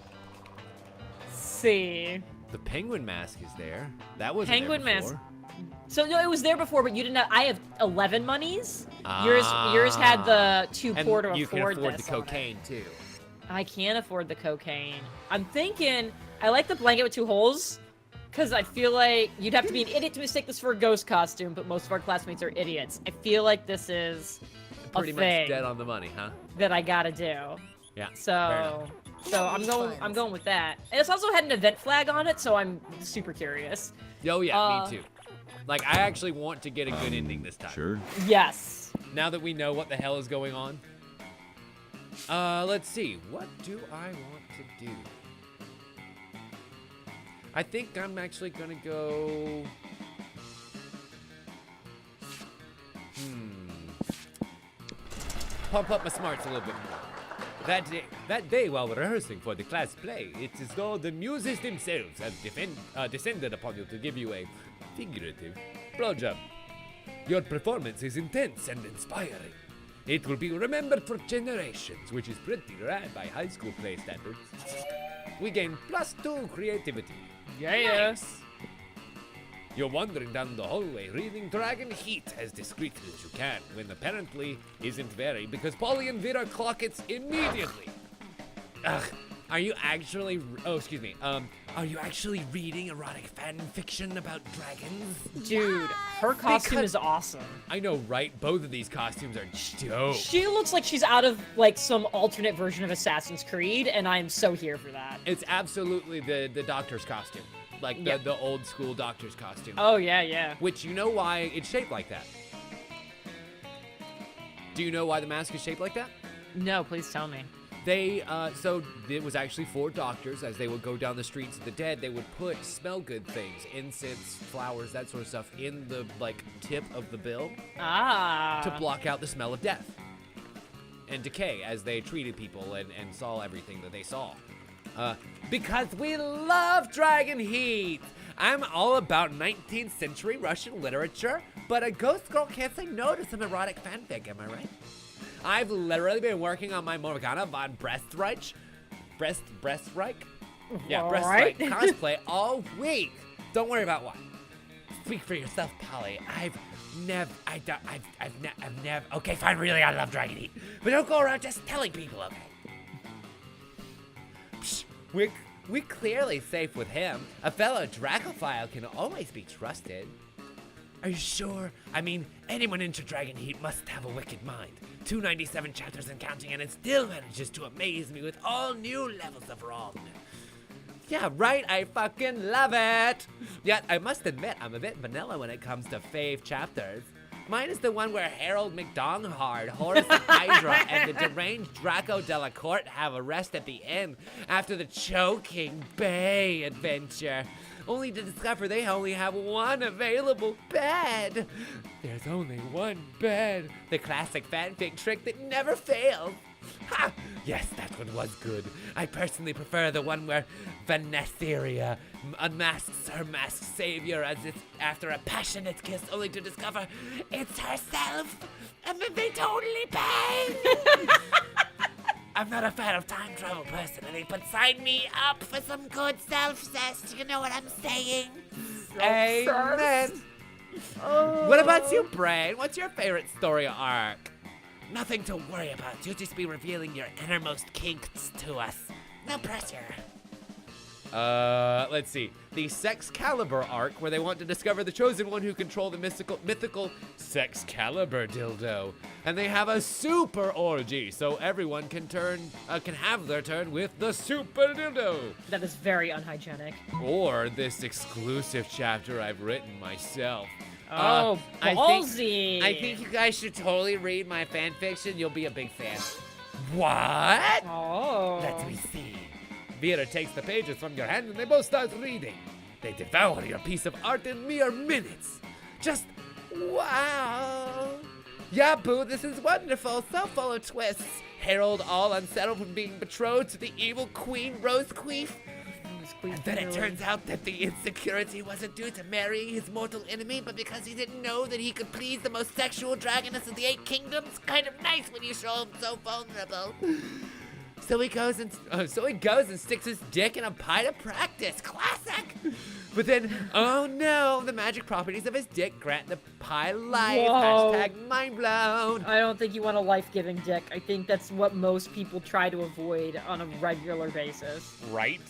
see. The penguin mask is there. That was Penguin there mask. before. So no, it was there before, but you didn't have. I have 11 monies. Yours had the two And poor to you can afford afford the this on it. cocaine too. I can't afford the cocaine. I'm thinking I like the blanket with two holes, because I feel like you'd have to be an idiot to mistake this for a ghost costume, but most of our classmates are idiots. I feel like this is Pretty a much thing dead on the money, huh? that I gotta do. Yeah. fair So, enough. I'm going with that. And it's also had an event flag on it, so I'm super curious. Oh yeah, me too. Like I actually want to get a good ending this time. Sure. Yes. Now that we know what the hell is going on. Let's see. What do I want to do? I think I'm actually gonna go. Pump up my smarts a little bit more. That day while rehearsing for the class play, it is though the muses themselves have descended upon you to give you a figurative blowjob. Your performance is intense and inspiring. It will be remembered for generations, which is pretty rad by high school play standards. We gain +2 creativity. Yeah. Nice. You're wandering down the hallway reading Dragon Heat as discreetly as you can, when apparently isn't very, because Polly and Vera clock it immediately. Ugh, are you actually, are you actually reading erotic fan fiction about dragons? Dude, her costume Because- is awesome. I know, right? Both of these costumes are dope. She looks like she's out of, like, some alternate version of Assassin's Creed, and I'm so here for that. It's absolutely the doctor's costume. Like Yeah. the old school doctor's costume. Oh, yeah. Which, you know why it's shaped like that? Do you know why the mask is shaped like that? No, please tell me. They, so it was actually for doctors. As they would go down the streets of the dead, they would put smell good things, incense, flowers, that sort of stuff, in the, like, tip of the bill to block out the smell of death and decay as they treated people and saw everything that they saw. Because we love Dragon Heat! I'm all about 19th century Russian literature, but a ghost girl can't say no to some erotic fanfic, am I right? I've literally been working on my Morgana von Brestreich? Brestreich? Yeah, Alright. Brestreich cosplay all week. Don't worry about what. Speak for yourself, Polly. I've never, okay, fine, really, I love Dragon Heat. But don't go around just telling people, okay? Psh, we're clearly safe with him. A fellow Dracophile can always be trusted. Are you sure? I mean, anyone into Dragon Heat must have a wicked mind. 297 chapters and counting, and it still manages to amaze me with all new levels of wrong. Yeah, right, I fucking love it. Yet, I must admit, I'm a bit vanilla when it comes to fave chapters. Mine is the one where Harold McDonghard, Horace the Hydra, and the deranged Draco Delacourt have a rest at the end after the choking Bay adventure, only to discover they only have one available bed. There's only one bed. The classic fanfic trick that never fails. Ha! Yes, that one was good. I personally prefer the one where Vanessaria unmasks her masked savior as if after a passionate kiss, only to discover it's herself, and then they totally bang. I'm not a fan of time travel personally, but sign me up for some good self-zest. You know what I'm saying? Amen. What about you, Brain? What's your favorite story arc? Nothing to worry about. You'll just be revealing your innermost kinks to us. No pressure. Let's see. The Sexcalibur arc, where they want to discover the chosen one who control the mythical Sexcalibur dildo. And they have a super orgy, so everyone can have their turn with the super dildo. That is very unhygienic. Or this exclusive chapter I've written myself. Oh, ballsy. I think you guys should totally read my fan fiction. You'll be a big fan. What? Oh. Let me see. Vera takes the pages from your hand and they both start reading. They devour your piece of art in mere minutes. Just wow. Yeah, boo, this is wonderful. So full of twists. Harold all unsettled from being betrothed to the evil queen, Rosequeef. And then it turns out that the insecurity wasn't due to marrying his mortal enemy, but because he didn't know that he could please the most sexual dragoness of the 8 kingdoms. Kind of nice when you show him so vulnerable. So he goes and sticks his dick in a pie to practice. Classic. But then, oh no, the magic properties of his dick grant the pie life. Whoa. Hashtag mind blown. I don't think you want a life-giving dick. I think that's what most people try to avoid on a regular basis. Right?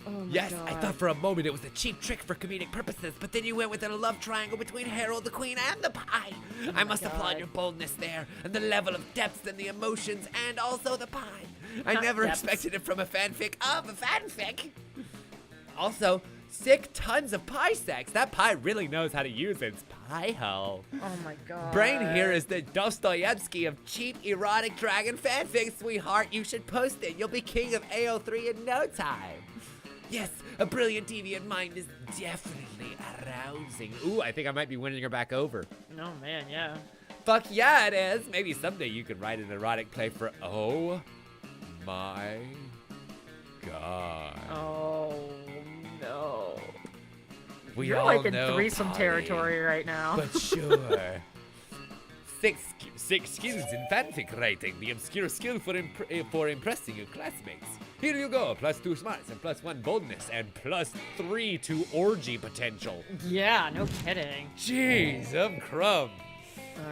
Oh my Yes, God. I thought for a moment it was a cheap trick for comedic purposes, but then you went with a love triangle between Harold, the Queen, and the pie. I must applaud your boldness there, and the level of depth and the emotions, and also the pie. I never expected it from a fanfic of a fanfic. Also, sick tons of pie sex. That pie really knows how to use its pie hole. Oh my God. Brain here is the Dostoevsky of cheap erotic dragon fanfic, sweetheart. You should post it. You'll be king of AO3 in no time. Yes, a brilliant deviant mind is definitely arousing. Ooh, I think I might be winning her back over. Oh man, yeah. Fuck yeah, it is. Maybe someday you could write an erotic play for. Oh my God. Oh no. You're like in threesome territory right now. But sure. Six skills in fanfic writing. The obscure skill for impressing your classmates. Here you go. +2 smarts and +1 boldness and +3 to orgy potential. Yeah, no kidding. Jeez, crumb.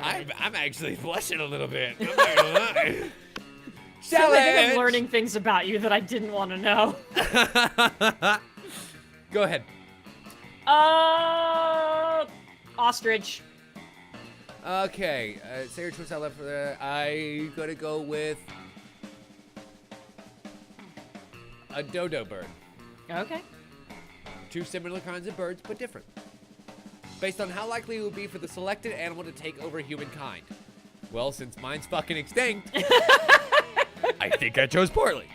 Right. I'm actually blushing a little bit. I'm not gonna lie. So I think I'm Challenge! learning things about you that I didn't want to know. Go ahead. Ostrich. Okay, say your choice out loud for that. I gotta go with a dodo bird. Okay. 2 similar kinds of birds, but different. Based on how likely it would be for the selected animal to take over humankind. Well, since mine's fucking extinct, I think I chose poorly.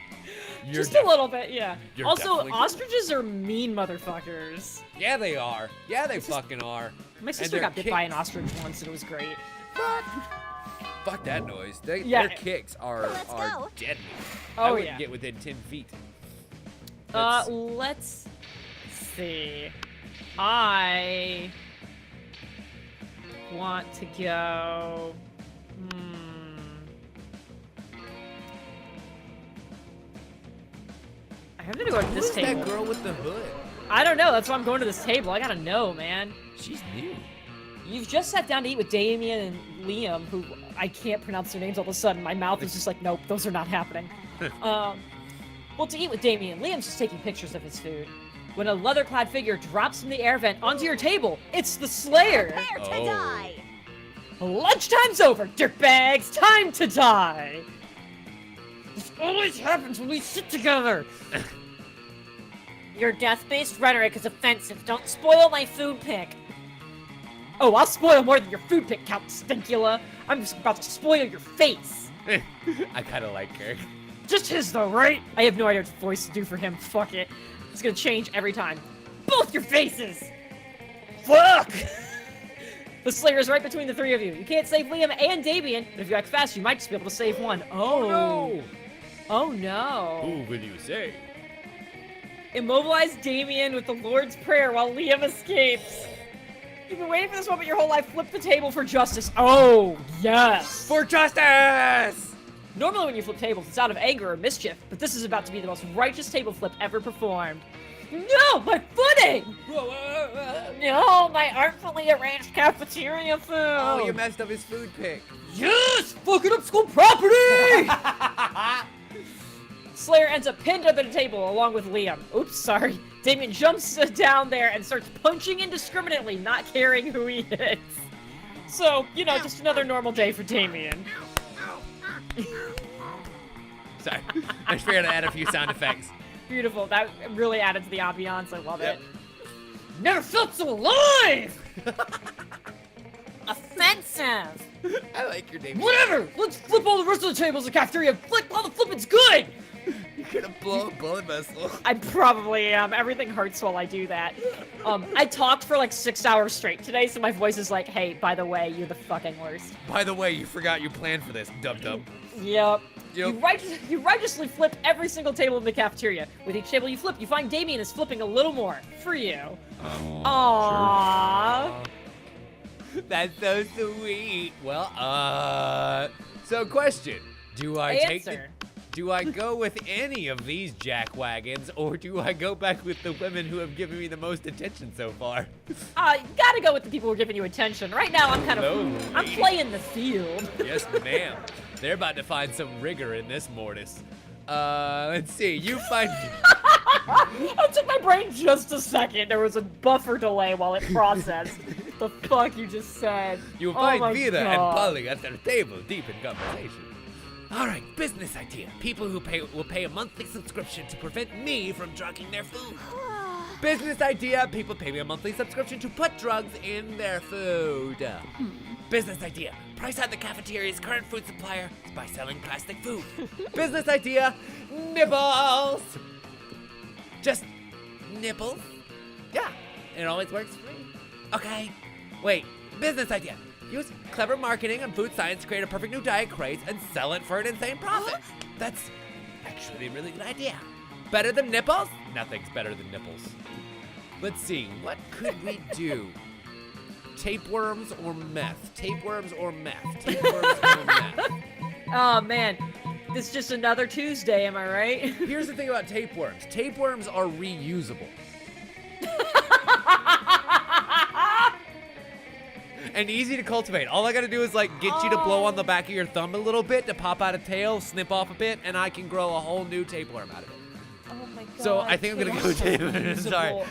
Just a little bit, yeah. You're Also, definitely- ostriches are mean motherfuckers. Yeah, they are. Yeah, they fucking are. My sister they're got bit by an ostrich once and it was great. Fuck that noise. Yeah. Their kicks are go. deadly. Oh, I wouldn't yeah. get within 10 feet. Let's see. I want to go. I'm gonna go to this Who's table. that girl with the hood? I don't know. That's why I'm going to this table. I gotta know, man. She's new. You've just sat down to eat with Damien and Liam, who I can't pronounce their names all of a sudden. My mouth is just like, nope, those are not happening. Well, to eat with Damien, Liam's just taking pictures of his food. When a leather-clad figure drops from the air vent onto your table, it's the Slayer. Prepare to Oh. die. Lunchtime's over, dirtbags. Time to die. This always happens when we sit together. Your death-based rhetoric is offensive. Don't spoil my food pick. Oh, I'll spoil more than your food pick, Count Stinkula. I'm just about to spoil your face. I kind of like her. Just his though, right? I have no idea what voice to do for him. Fuck it. It's gonna change every time. Both your faces! Fuck! The Slayer is right between the three of you. You can't save Liam and Damien, but if you act fast, you might just be able to save one. Oh no! Oh no. Who will you say? Immobilize Damien with the Lord's Prayer while Liam escapes. You've been waiting for this moment your whole life. Flip the table for justice. Oh, yes. For justice! Normally when you flip tables, it's out of anger or mischief, but this is about to be the most righteous table flip ever performed. No, my footing! No, my artfully arranged cafeteria food. Oh, you messed up his food pick. Yes! Fucking up school property! Slayer ends up pinned under the table along with Liam. Oops, sorry. Damien jumps down there and starts punching indiscriminately, not caring who he hits. So, you know, just another normal day for Damien. Sorry. I just figured I'd add a few sound effects. Beautiful. That really added to the ambiance. I love it. Never felt so alive! Offensive. I like your name. Whatever! Let's flip all the rest of the tables in the cafeteria. Flip while the flipping's good! You're gonna blow a bullet vessel. I probably am. Everything hurts while I do that. I talked for like 6 hours straight today, so my voice is like, hey, by the way, you're the fucking worst. By the way, you forgot you planned for this, dub-dub. Yep. Yep. You righteously flip every single table in the cafeteria. With each table you flip, you find Damien is flipping a little more. For you. Aww. That's so sweet. Well, so question. Do I go with any of these jackwagons, or do I go back with the women who have given me the most attention so far? You gotta go with the people who are giving you attention. Right now, I'm playing the field. Yes, ma'am. They're about to find some rigor in this mortis. Let's see. You find. It took my brain just a second. There was a buffer delay while it processed. The fuck you just said. You find my Vida and God. Polly at their table, deep in conversation. All right, business idea. People who will pay a monthly subscription to prevent me from drugging their food. Business idea. People pay me a monthly subscription to put drugs in their food. Business idea. Price out the cafeteria's current food supplier by selling plastic food. Business idea. Nibbles. Just nibbles. Yeah, it always works for me. Okay. Wait. Business idea. Use clever marketing and food science to create a perfect new diet craze and sell it for an insane profit. That's actually a really good idea. Better than nipples? Nothing's better than nipples. Let's see, what could we do? Tapeworms or meth? Tapeworms or meth? Tapeworms or meth? Oh man, this is just another Tuesday, am I right? Here's the thing about tapeworms. Tapeworms are reusable. And easy to cultivate. All I gotta do is like get you to blow on the back of your thumb a little bit to pop out a tail, snip off a bit, and I can grow a whole new tapeworm out of it. Oh my God. So I think I'm gonna go with tapeworm. Sorry.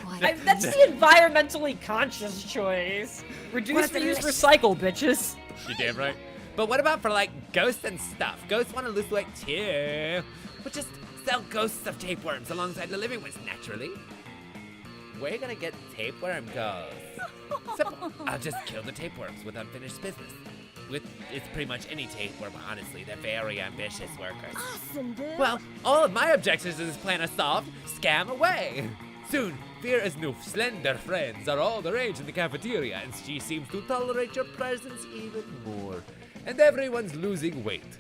That's the environmentally conscious choice. Reduce, reuse, recycle, bitches. You're damn right. But what about for like ghosts and stuff? Ghosts want to lose weight too. But just sell ghosts of tapeworms alongside the living ones naturally. We're gonna get tapeworm ghosts. Simple. I'll just kill the tapeworms with unfinished business. It's pretty much any tapeworm, honestly. They're very ambitious workers. Awesome, dude. Well, all of my objectives to this plan are solved. Scam away. Soon, Vera's new slender friends are all the rage in the cafeteria, and she seems to tolerate your presence even more. And everyone's losing weight.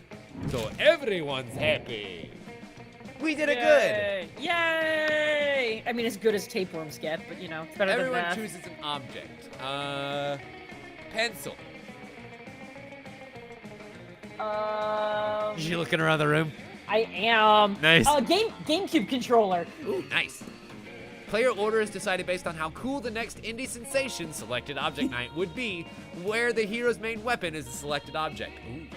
So everyone's happy. We did it good. Yay! I mean, as good as tapeworms get, but you know, it's better Everyone than that. chooses an object. Pencil. You looking around the room? I am. Nice. GameCube controller. Ooh, nice. Player order is decided based on how cool the next indie sensation selected object night would be, where the hero's main weapon is the selected object. Ooh.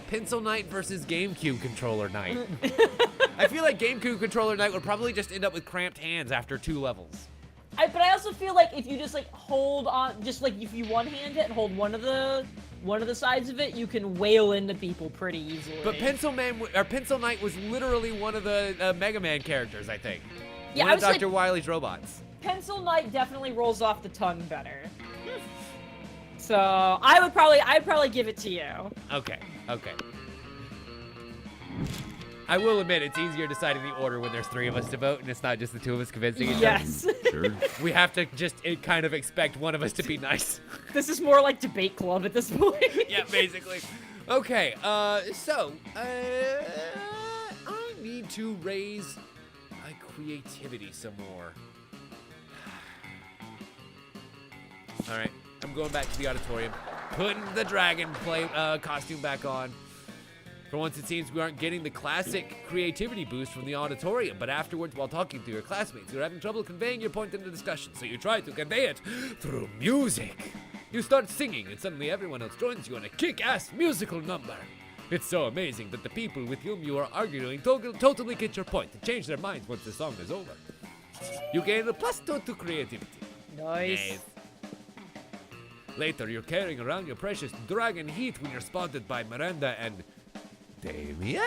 Pencil night versus GameCube controller night. I feel like GameCube controller night would probably just end up with cramped hands after 2 levels. But I also feel like if you just like hold on, just like if you one-hand it and hold one of the sides of it, you can wail into people pretty easily. But Pencil Knight was literally one of the Mega Man characters, I think. Yeah, One I of was like, Dr. Wily's robots. Pencil Knight definitely rolls off the tongue better. So I'd probably give it to you. Okay. I will admit, it's easier deciding the order when there's 3 of us to vote, and it's not just the 2 of us convincing each other. Yes. Sure. We have to just kind of expect one of us to be nice. This is more like debate club at this point. Yeah, basically. Okay, so, I need to raise my creativity some more. Alright, I'm going back to the auditorium, putting the dragon costume back on. For once, it seems we aren't getting the classic creativity boost from the auditorium, but afterwards, while talking to your classmates, you're having trouble conveying your point in the discussion, so you try to convey it through music. You start singing, and suddenly everyone else joins you in a kick-ass musical number. It's so amazing that the people with whom you are arguing totally get your point and change their minds once the song is over. You gain a +2 to creativity. Nice. Later, you're carrying around your precious dragon heat when you're spotted by Miranda and Damien?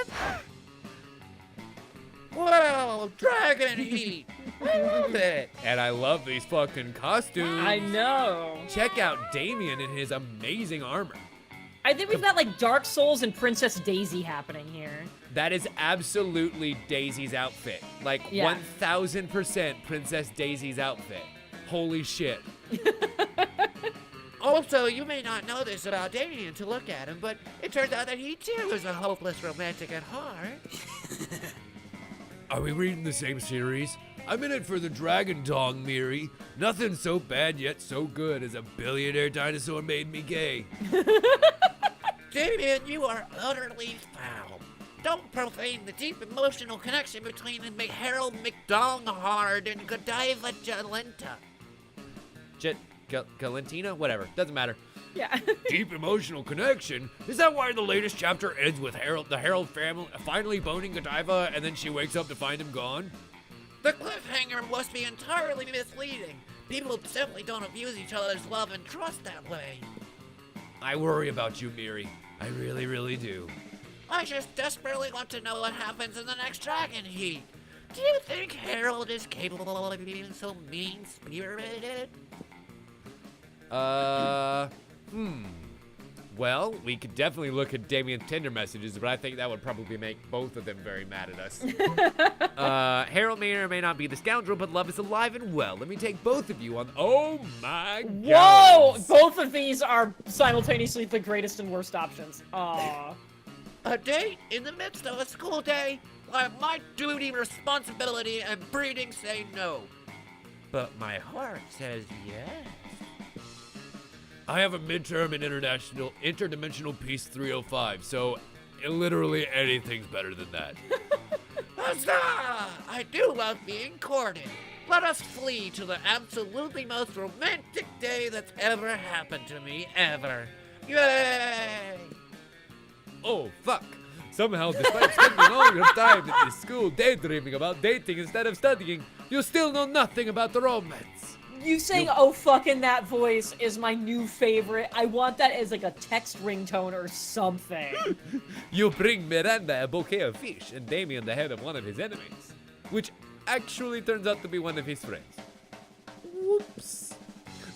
Whoa, dragon heat! I love it! And I love these fucking costumes. I know. Check out Damien in his amazing armor. I think we've got like Dark Souls and Princess Daisy happening here. That is absolutely Daisy's outfit. Like, Yeah. 1000% Princess Daisy's outfit. Holy shit. Also, you may not know this about Damien to look at him, but it turns out that he too is a hopeless romantic at heart. Are we reading the same series? I'm in it for the dragon dong, Miri. Nothing so bad yet so good as a billionaire dinosaur made me gay. Damien, you are utterly foul. Don't profane the deep emotional connection between Harold McDonghard and Godiva Jalenta. Galentina? Whatever. Doesn't matter. Yeah. Deep emotional connection? Is that why the latest chapter ends with the Harold family finally boning Godiva and then she wakes up to find him gone? The cliffhanger must be entirely misleading. People simply don't abuse each other's love and trust that way. I worry about you, Miri. I really, really do. I just desperately want to know what happens in the next Dragon Heat. Do you think Harold is capable of being so mean-spirited? Well, we could definitely look at Damien's Tinder messages, but I think that would probably make both of them very mad at us. Harold may or may not be the scoundrel, but love is alive and well. Let me take both of you on. Oh my god! Whoa! Both of these are simultaneously the greatest and worst options. Aww. A date in the midst of a school day? Why, my duty, responsibility, and breeding say no. But my heart says yes. I have a midterm in interdimensional peace 305, so literally anything's better than that. Huzzah! I do love being courted. Let us flee to the absolutely most romantic day that's ever happened to me, ever. Yay! Oh, fuck. Somehow, despite spending all your time in this school daydreaming about dating instead of studying, you still know nothing about the romance. You saying "oh fuck" in that voice is my new favorite. I want that as like a text ringtone or something. You bring Miranda a bouquet of fish and Damien the head of one of his enemies, which actually turns out to be one of his friends. Whoops.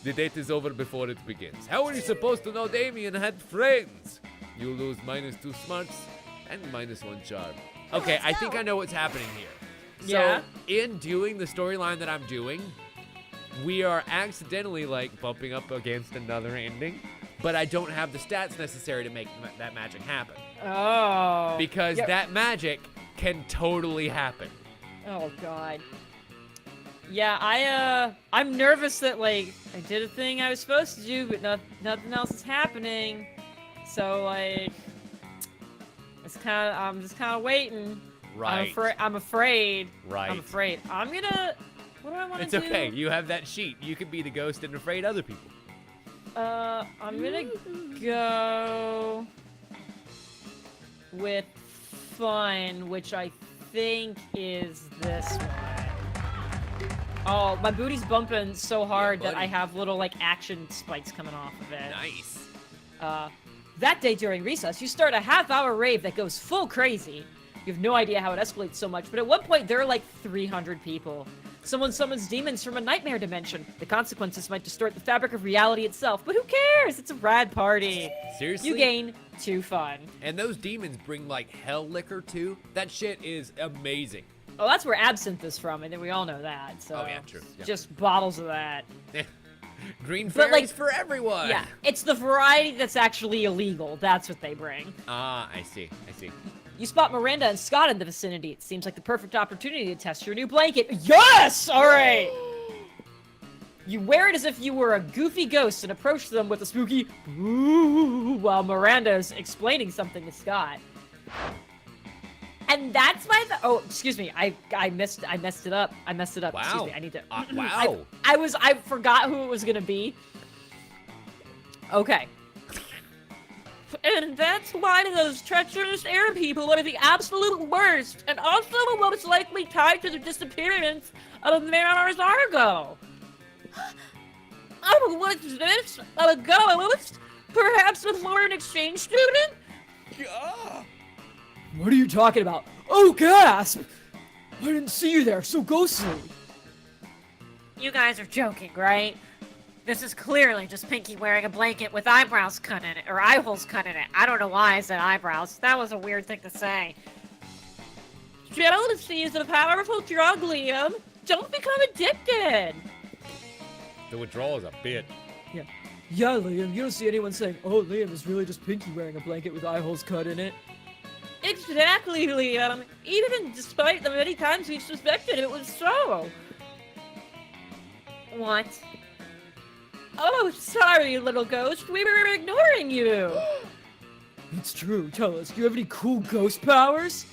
The date is over before it begins. How are you supposed to know Damien had friends? You lose -2 smarts and -1 charm. Okay, I think I know what's happening here. Yeah? So, in doing the storyline that I'm doing, we are accidentally, like, bumping up against another ending, but I don't have the stats necessary to make that magic happen. Oh. Because Yep. that magic can totally happen. Oh god. Yeah, I'm nervous that like I did a thing I was supposed to do, but nothing else is happening. So like, I'm just kind of waiting. Right. I'm afraid. Right. I'm afraid. I'm gonna. What do I want to It's do? okay. You have that sheet. You can be the ghost and afraid other people. I'm gonna go with fun, which I think is this one. Oh, my booty's bumping so hard that I have little like action spikes coming off of it. Nice. That day during recess, you start a half-hour rave that goes full crazy. You have no idea how it escalates so much, but at one point there are like 300 people. Someone summons demons from a nightmare dimension. The consequences might distort the fabric of reality itself, but who cares? It's a rad party. Seriously? You gain 2 fun. And those demons bring like hell liquor too. That shit is amazing. Oh, that's where absinthe is from, and then we all know that. So Oh, yeah, true. Yeah. Just bottles of that. Green But, fairies like, for everyone. Yeah, it's the variety that's actually illegal. That's what they bring. Ah, I see. You spot Miranda and Scott in the vicinity. It seems like the perfect opportunity to test your new blanket. Yes! All right! You wear it as if you were a goofy ghost and approach them with a spooky "Ooh," while Miranda's explaining something to Scott. And that's why oh, excuse me, I messed it up. Wow. Excuse me, I need to Wow. I forgot who it was gonna be. Okay. And that's why those treacherous air people are the absolute worst, and also the most likely tied to the disappearance of Mariners Argo. Oh, what's this? A ghost? Perhaps a foreign exchange student? What are you talking about? Oh, gasp! I didn't see you there, so ghostly. You guys are joking, right? This is clearly just Pinky wearing a blanket with eyebrows cut in it, or eye holes cut in it. I don't know why I said eyebrows. That was a weird thing to say. Jealousy is a powerful drug, Liam. Don't become addicted. The withdrawal is a bitch. Yeah, Liam, you don't see anyone saying, oh, Liam is really just Pinky wearing a blanket with eye holes cut in it. Exactly, Liam. Even despite the many times we've suspected it was so. What? Oh, sorry, little ghost. We were ignoring you. It's true. Tell us, do you have any cool ghost powers?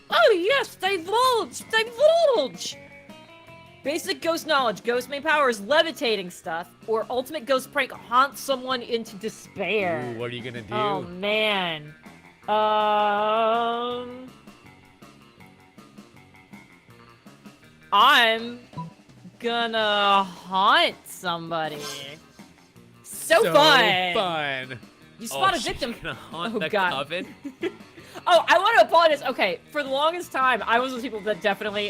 Oh, yes, divulge! Divulge! Basic ghost knowledge. Ghost main power is levitating stuff, or ultimate ghost prank haunts someone into despair. Ooh, what are you gonna do? Oh, man. I'm gonna haunt somebody. So fun! You spot a victim. She's gonna haunt Oh, the God. coven? Oh, I want to apologize. Okay, for the longest time, I was one of the people that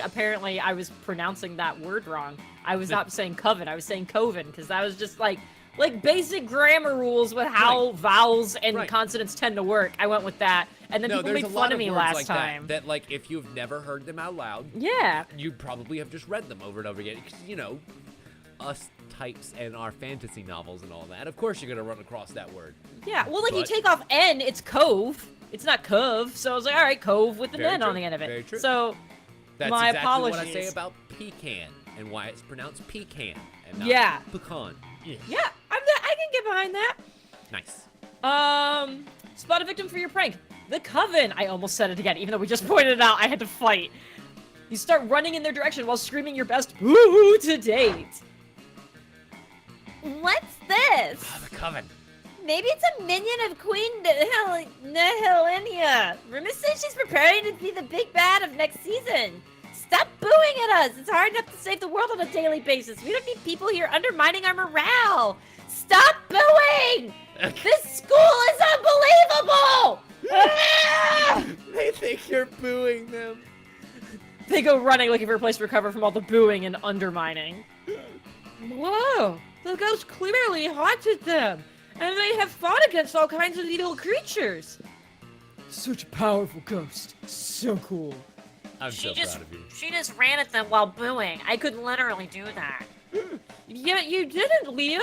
apparently, I was pronouncing that word wrong. I was not saying coven, I was saying coven, because that was just like basic grammar rules with how vowels and consonants tend to work. I went with that, and then people made fun of me last time. That, like, if you've never heard them out loud, Yeah. you probably have just read them over and over again. Because, you know, us types and our fantasy novels and all that, of course you're going to run across that word. Yeah, well, like, you But- take off N, it's cove. It's not cove, so I was like, all right, cove with an Very N on true, the end of it. very true. So, That's my exactly apologies. what I say about pecan and why it's pronounced pecan and not Yeah. pecan. Yeah. yeah, I can get behind that. Nice. Spot a victim for your prank. The Coven. I almost said it again, even though we just pointed it out. I had to fight. You start running in their direction while screaming your best boo to date. What's this? Oh, the coven. Maybe it's a minion of Queen Nihilenia. Rumors say she's preparing to be the big bad of next season. Stop booing at us. It's hard enough to save the world on a daily basis. We don't need people here undermining our morale. Stop booing! This school is unbelievable! Ah! They think you're booing them. They go running looking for a place to recover from all the booing and undermining. Whoa! The ghost clearly haunted them, and they have fought against all kinds of evil creatures. Such a powerful ghost. So cool. I'm so proud of you. She just ran at them while booing. I could literally do that. Yet you didn't, Liam.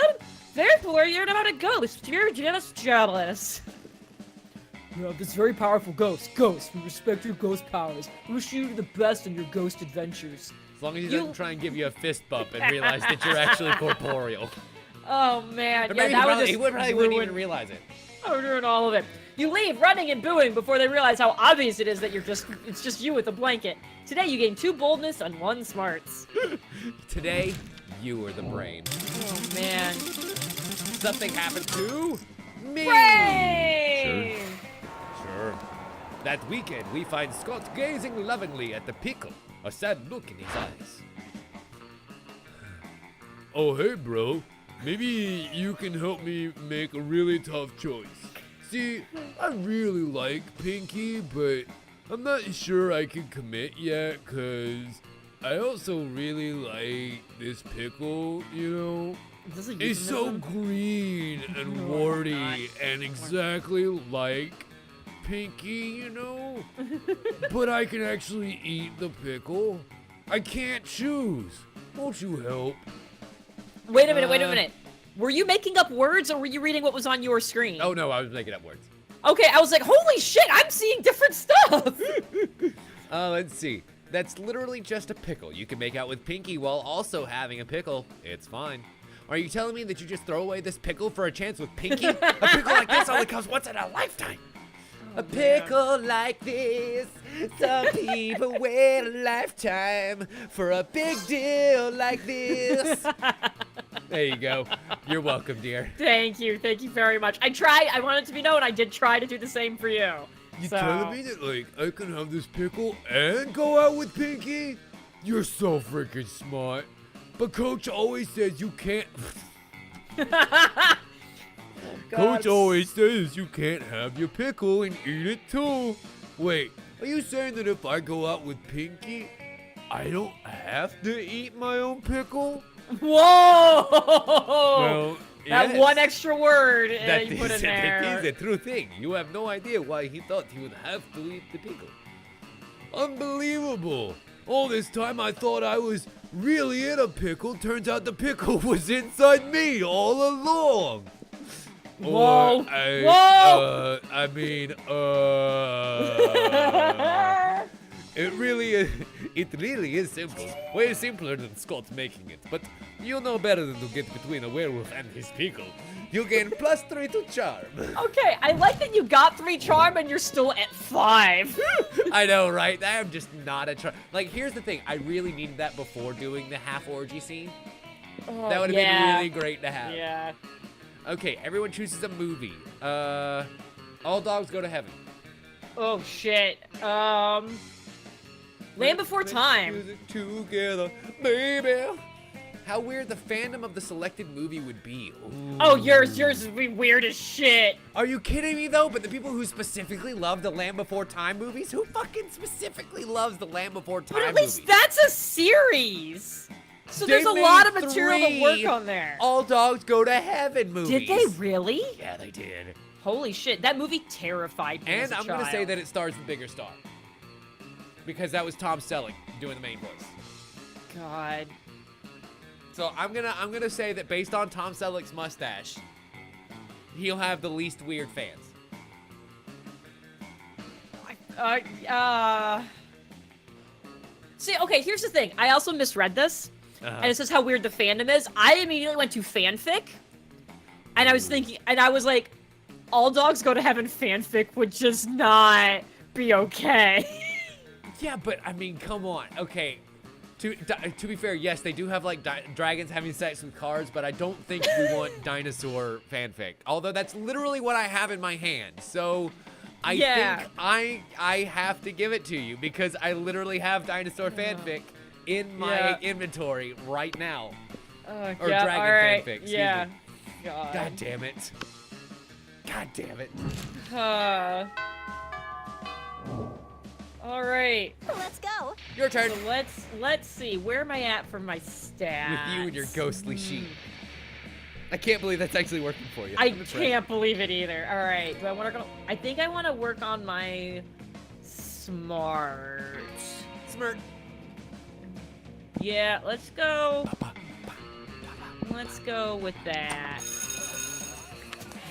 Therefore, you're not a ghost. You're just jealous. You have this very powerful ghost. Ghost, we respect your ghost powers. We wish you the best in your ghost adventures. As long as he doesn't try and give you a fist bump and realize that you're actually corporeal. Oh man, Or yeah, maybe that would he just probably wouldn't even realize it. I would ruin all of it. You leave running and booing before they realize how obvious it is that it's just you with a blanket. Today you gain 2 boldness and 1 smarts. Today, you were the brain. Oh man. Something happened to me. Brain! Sure. That weekend, we find Scott gazing lovingly at the pickle, a sad look in his eyes. Oh, hey, bro. Maybe you can help me make a really tough choice. See, I really like Pinky, but I'm not sure I can commit yet, cause I also really like this pickle, you know? Is this a It's so euphemism? green and No, warty and exactly like Pinky, you know? But I can actually eat the pickle. I can't choose. Won't you help? Wait a minute. Were you making up words or were you reading what was on your screen? Oh no, I was making up words. Okay, I was like, holy shit, I'm seeing different stuff. Let's see. That's literally just a pickle you can make out with Pinky while also having a pickle. It's fine. Are you telling me that you just throw away this pickle for a chance with Pinky? A pickle like this only comes once in a lifetime. A pickle like this, some people wait a lifetime for a big deal like this. There you go. You're welcome, dear. Thank you very much. I wanted to be known, I did try to do the same for you. You So- telling me that, like, I can have this pickle and go out with Pinky? You're so freaking smart. But Coach always says you can't. Coach always says you can't have your pickle and eat it too. Wait, are you saying that if I go out with Pinky, I don't have to eat my own pickle? Whoa! Well, that yes. one extra word That you put in is there. a true thing. You have no idea why he thought he would have to eat the pickle. Unbelievable. All this time I thought I was really in a pickle. Turns out the pickle was inside me all along. Whoa. Whoa! It really is simple. Way simpler than Scott's making it. But you know better than to get between a werewolf and his pickle. You gain +3 to charm. Okay, I like that you got 3 charm and you're still at 5. I know, right? I am just not a charm. Like, here's the thing. I really needed that before doing the half orgy scene. That would have been really great to have. Yeah. Okay, everyone chooses a movie. All Dogs Go to Heaven. Oh shit. Land Before Time. Music together, baby. How weird the fandom of the selected movie would be. Ooh. Oh, yours would be weird as shit. Are you kidding me though? But the people who specifically love the Land Before Time movies, who fucking specifically loves the Land Before Time But at least movies? that's a series. So They there's a made lot of material to 3 work on there. All Dogs Go to Heaven movies. Did they really? Yeah, they did. Holy shit, that movie terrified me as And a I'm gonna say child. that it stars the bigger star. Because that was Tom Selleck doing the main voice. God. So I'm gonna say that based on Tom Selleck's mustache, he'll have the least weird fans. See, okay, here's the thing. I also misread this, and it says how weird the fandom is. I immediately went to fanfic, and I was thinking, and I was like, All Dogs Go to Heaven fanfic would just not be okay. Yeah, but I mean, come on. Okay, to be fair, yes, they do have like dragons having sex with cars, but I don't think we want dinosaur fanfic. Although that's literally what I have in my hand. So I think I have to give it to you because I literally have dinosaur fanfic in my inventory right now. Or yeah, dragon all right, fanfic. Excuse yeah. me. God. God damn it. God damn it. All right. Let's go. Your turn. So let's see. Where am I at for my stats? With you and your ghostly sheep. I can't believe that's actually working for you. I That's right. can't believe it either. All right. Do I want to go? I think I want to work on my smart. Smirk. Yeah, let's go. Let's go with that.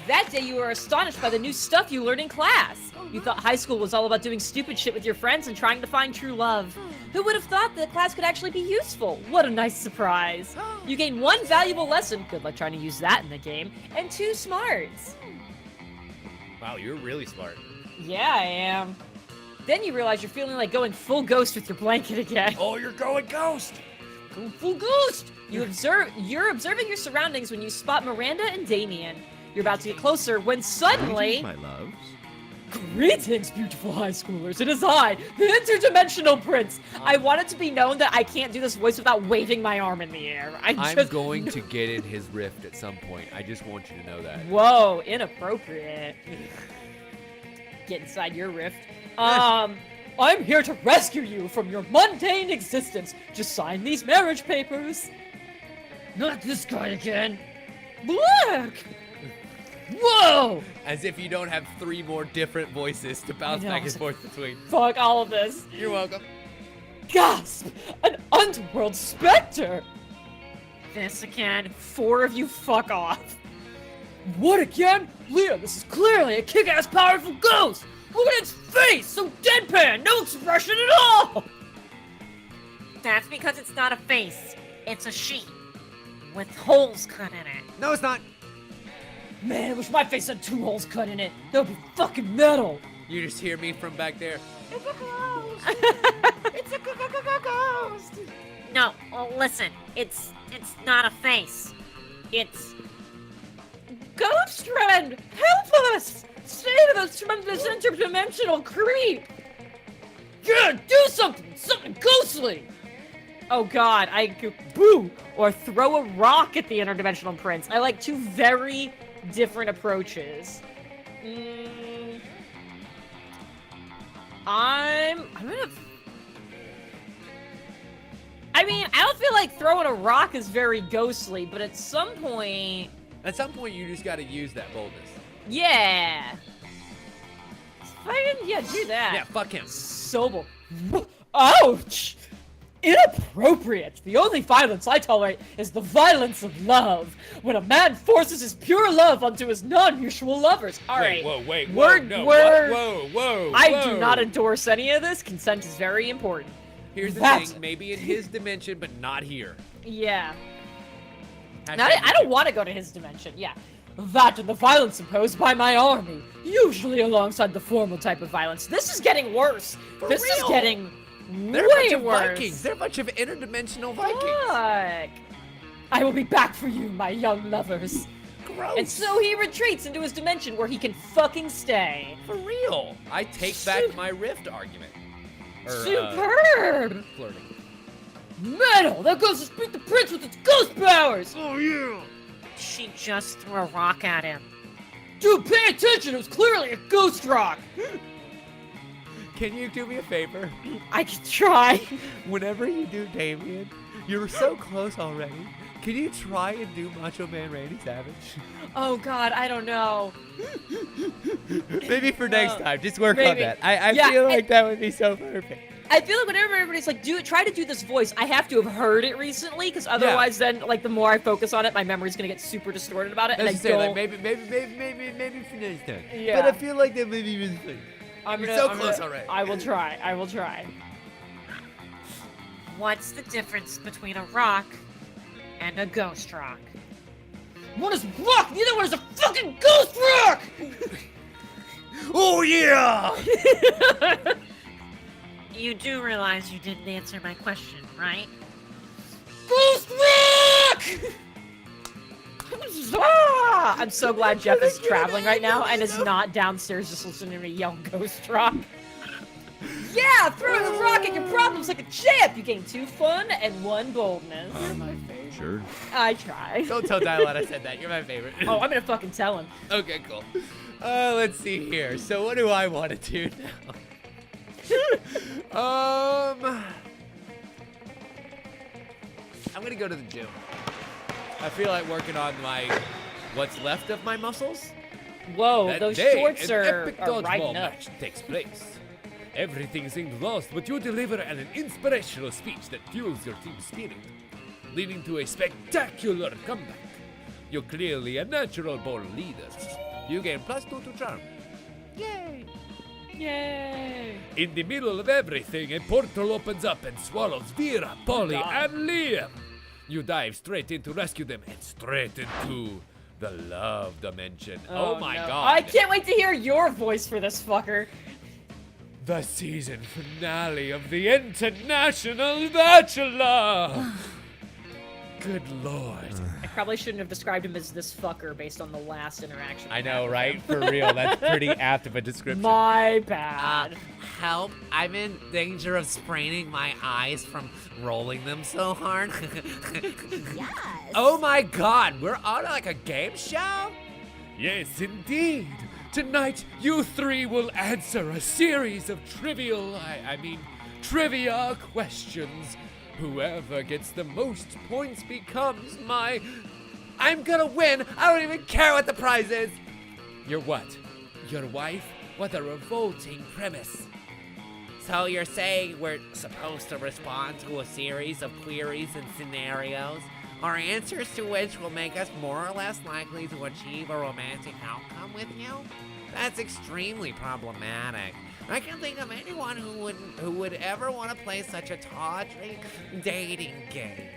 That day you were astonished by the new stuff you learned in class. You thought high school was all about doing stupid shit with your friends and trying to find true love. Who would have thought that class could actually be useful? What a nice surprise. You gain 1 valuable lesson, good luck trying to use that in the game, and 2 smarts. Wow, you're really smart. Yeah, I am. Then you realize you're feeling like going full ghost with your blanket again. Oh, you're going ghost. Go full ghost! You're observing your surroundings when you spot Miranda and Damien. You're about to get closer when suddenly... My loves. Greetings, beautiful high schoolers. It is I, the interdimensional prince. I want it to be known that I can't do this voice without waving my arm in the air. I'm going to get in his rift at some point. I just want you to know that. Whoa, inappropriate. Get inside your rift. I'm here to rescue you from your mundane existence. Just sign these marriage papers. Not this guy again. Black! Whoa! As if you don't have 3 more different voices to bounce I know, back and it's forth between. Fuck all of this. You're welcome. Gasp! An underworld specter! This again. 4 of you fuck off. What again? Leah, this is clearly a kick-ass powerful ghost! Look at its face! So deadpan! No expression at all! That's because it's not a face. It's a sheet. With holes cut in it. No, it's not. Man, I wish my face had 2 holes cut in it. That would be fucking metal. You just hear me from back there. It's a ghost. It's a ghost. No, listen. It's not a face. It's... Ghost friend, help us! Save us from this interdimensional creep! Yeah, do something! Something ghostly! Oh god, I could boo! Or throw a rock at the interdimensional prince. I like 2 very different approaches. I'm gonna... I mean, I don't feel like throwing a rock is very ghostly, but at some point... At some point, you just gotta use that boldness. Yeah! Yeah, do that. Yeah, fuck him. Sobel. Ouch! Inappropriate! The only violence I tolerate is the violence of love. When a man forces his pure love onto his non-mutual lovers. Alright. Wait, whoa, Word, no, word. whoa. I do not endorse any of this. Consent is very important. Here's the That's- thing, maybe in his dimension, but not here. Yeah. Hashtag Now, I don't want to go to his dimension, yeah. That and the violence imposed by my army, usually alongside the formal type of violence. This is getting worse. This is real? getting They're a bunch way of worse. Vikings. They're a bunch of interdimensional Vikings. Fuck. I will be back for you, my young lovers. Gross. And so he retreats into his dimension where he can fucking stay. For real. I take back my rift argument. Superb! Flirting. Metal! That goes to speak the prince with its ghost powers! Oh, yeah. She just threw a rock at him. Dude, pay attention! It was clearly a ghost rock! Can you do me a favor? I can try. Whenever you do Damien, you're so close already. Can you try and do Macho Man Randy Savage? Oh god, I don't know. Maybe for next time. Just work on maybe. that. I Yeah, feel like that would be so perfect. I feel like whenever everybody's like, try to do this voice, I have to have heard it recently, because otherwise then, like, the more I focus on it, my memory's gonna get super distorted about it, and I Let's just say, don't... like, maybe for next time. Yeah. But I feel like that maybe was fun. You're so close already. I will try. I will try. What's the difference between a rock and a ghost rock? One is rock! The other one is a fucking ghost rock! Oh, yeah! You do realize you didn't answer my question, right? Ghost rock! Ah! I'm so glad Jeff is traveling right now and is not downstairs just listening to me yell ghost rock. Yeah, throw the rock at your problems like a champ! You gain 2 fun and 1 boldness. Sure. I try. Don't tell Dylon I said that. You're my favorite. Oh, I'm gonna fucking tell him. Okay, cool. Let's see here. So what do I want to do now? I'm gonna go to the gym. I feel like working on what's left of my muscles. Whoa, That those day, shorts an are epic riding dodgeball up. match takes place. Everything seems lost, but you deliver an inspirational speech that fuels your team's spirit, leading to a spectacular comeback. You're clearly a natural born leader. You gain +2 to charm. Yay! Yay! In the middle of everything, a portal opens up and swallows Vera, Polly, God. and Liam. You dive straight in to rescue them and straight into the love dimension. Oh my no. god. I can't wait to hear your voice for this fucker. The season finale of the International Bachelor! Good lord. I probably shouldn't have described him as this fucker based on the last interaction. I we had know, with right? him. For real, that's pretty apt of a description. My bad. Help, I'm in danger of spraining my eyes from rolling them so hard. Yes. Oh my god, we're on like a game show? Yes, indeed. Tonight, you three will answer a series of trivia questions. Whoever gets the most points becomes I'm gonna win. I don't even care what the prize is. Your what? Your wife? What a revolting premise. So you're saying we're supposed to respond to a series of queries and scenarios, our answers to which will make us more or less likely to achieve a romantic outcome with you? That's extremely problematic. I can't think of anyone who would ever want to play such a tawdry dating game.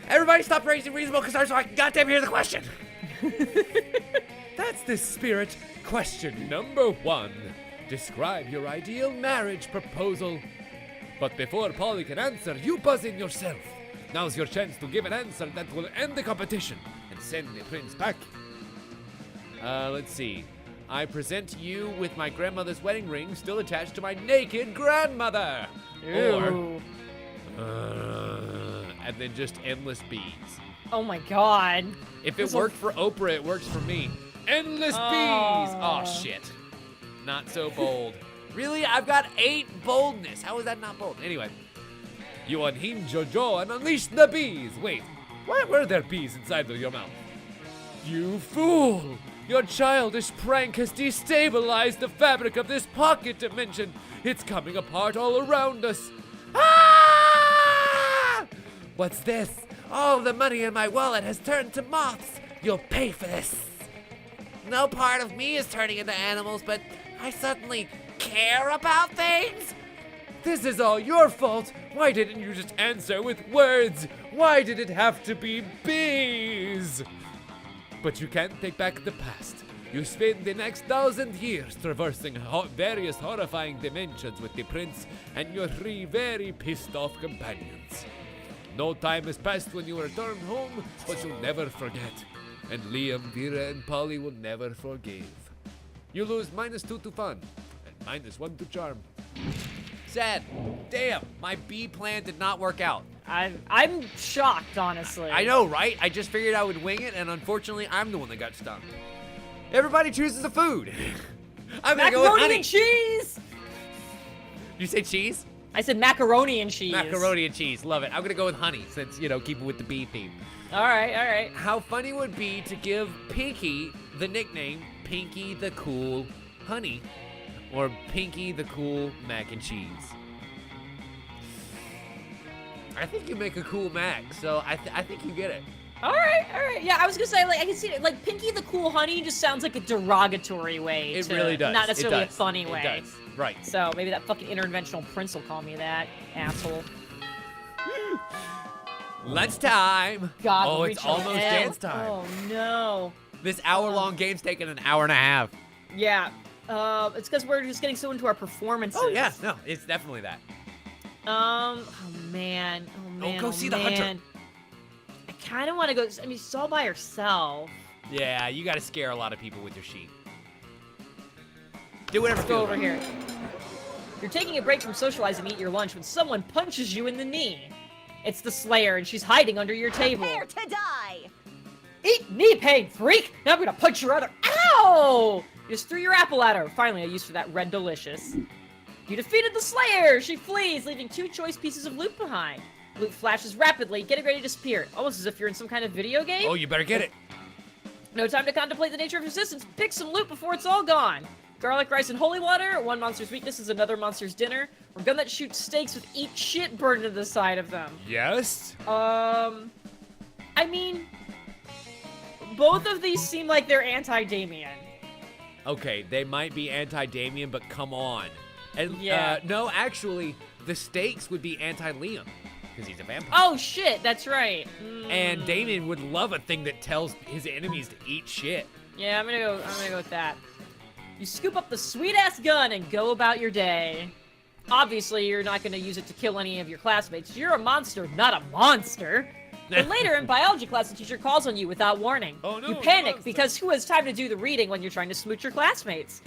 Everybody stop raising reasonable concerns so I can goddamn hear the question. That's the spirit. Question number 1. Describe your ideal marriage proposal. But before Polly can answer, you buzz in yourself. Now's your chance to give an answer that will end the competition and send the prince back. Let's see. I present you with my grandmother's wedding ring still attached to my naked grandmother. Ew. And then just endless bees. Oh my god. If it worked for Oprah, it works for me. Endless bees! Oh, shit. Not so bold. Really? I've got 8 boldness. How is that not bold? Anyway. You unhinge your jaw and unleash the bees. Wait, why were there bees inside of your mouth? You fool! Your childish prank has destabilized the fabric of this pocket dimension. It's coming apart all around us. Ah! What's this? All the money in my wallet has turned to moths. You'll pay for this. No part of me is turning into animals, but I suddenly care about things? This is all your fault. Why didn't you just answer with words? Why did it have to be bees? But you can't take back the past. You spend the next 1,000 years traversing various horrifying dimensions with the prince and your 3 very pissed off companions. No time has passed when you return home, but you'll never forget. And Liam, Vera, and Polly will never forgive. You lose -2 to fun and -1 to charm. Sad. Damn, my B plan did not work out. I'm shocked, honestly. I know, right? I just figured I would wing it, and unfortunately, I'm the one that got stung. Everybody chooses a food. I'm gonna go with honey. Macaroni and cheese! You say cheese? I said macaroni and cheese. Macaroni and cheese. Love it. I'm gonna go with honey, since, keep it with the bee theme. All right. How funny would it be to give Pinky the nickname Pinky the Cool Honey, or Pinky the Cool Mac and Cheese? I think you make a cool mac, so I think you get it. All right. Yeah, I was gonna say, I can see it. Pinky the Cool Honey just sounds like a derogatory way. It really does. Not necessarily a funny way. It does. Right. So maybe that fucking interdimensional prince will call me that, asshole. Lunchtime. God, oh, it's almost dance time. Oh no. This hour-long game's taking an hour and a half. Yeah. It's because we're just getting so into our performances. Oh yeah, no, it's definitely that. Oh man. Go see the hunter. I kind of want to go. I mean, she's all by herself. Yeah, you got to scare a lot of people with your sheep. Do whatever. Let's go over here. You're taking a break from socializing to eat your lunch when someone punches you in the knee. It's the Slayer, and she's hiding under your table. Prepare to die! Eat knee pain, freak! Now I'm gonna punch your other. Ow! You just threw your apple at her. Finally, a use for that red delicious. You defeated the Slayer! She flees, leaving 2 choice pieces of loot behind. Loot flashes rapidly, getting ready to disappear. Almost as if you're in some kind of video game. Oh, you better get it. No time to contemplate the nature of resistance. Pick some loot before it's all gone. Garlic rice and holy water. One monster's weakness is another monster's dinner. Or gun that shoots steaks with eat shit burned to the side of them. Yes? I mean, both of these seem like they're anti-Damien. Okay, they might be anti-Damien, but come on. And Yeah. no, actually, the stakes would be anti-Liam, because he's a vampire. Oh shit, that's right. And Damien would love a thing that tells his enemies to eat shit. Yeah, I'm gonna go with that. You scoop up the sweet-ass gun and go about your day. Obviously, you're not gonna use it to kill any of your classmates. You're a monster, not a monster. But later in biology class, the teacher calls on you without warning. Oh, no, you panic monster. because who has time to do the reading when you're trying to smooch your classmates?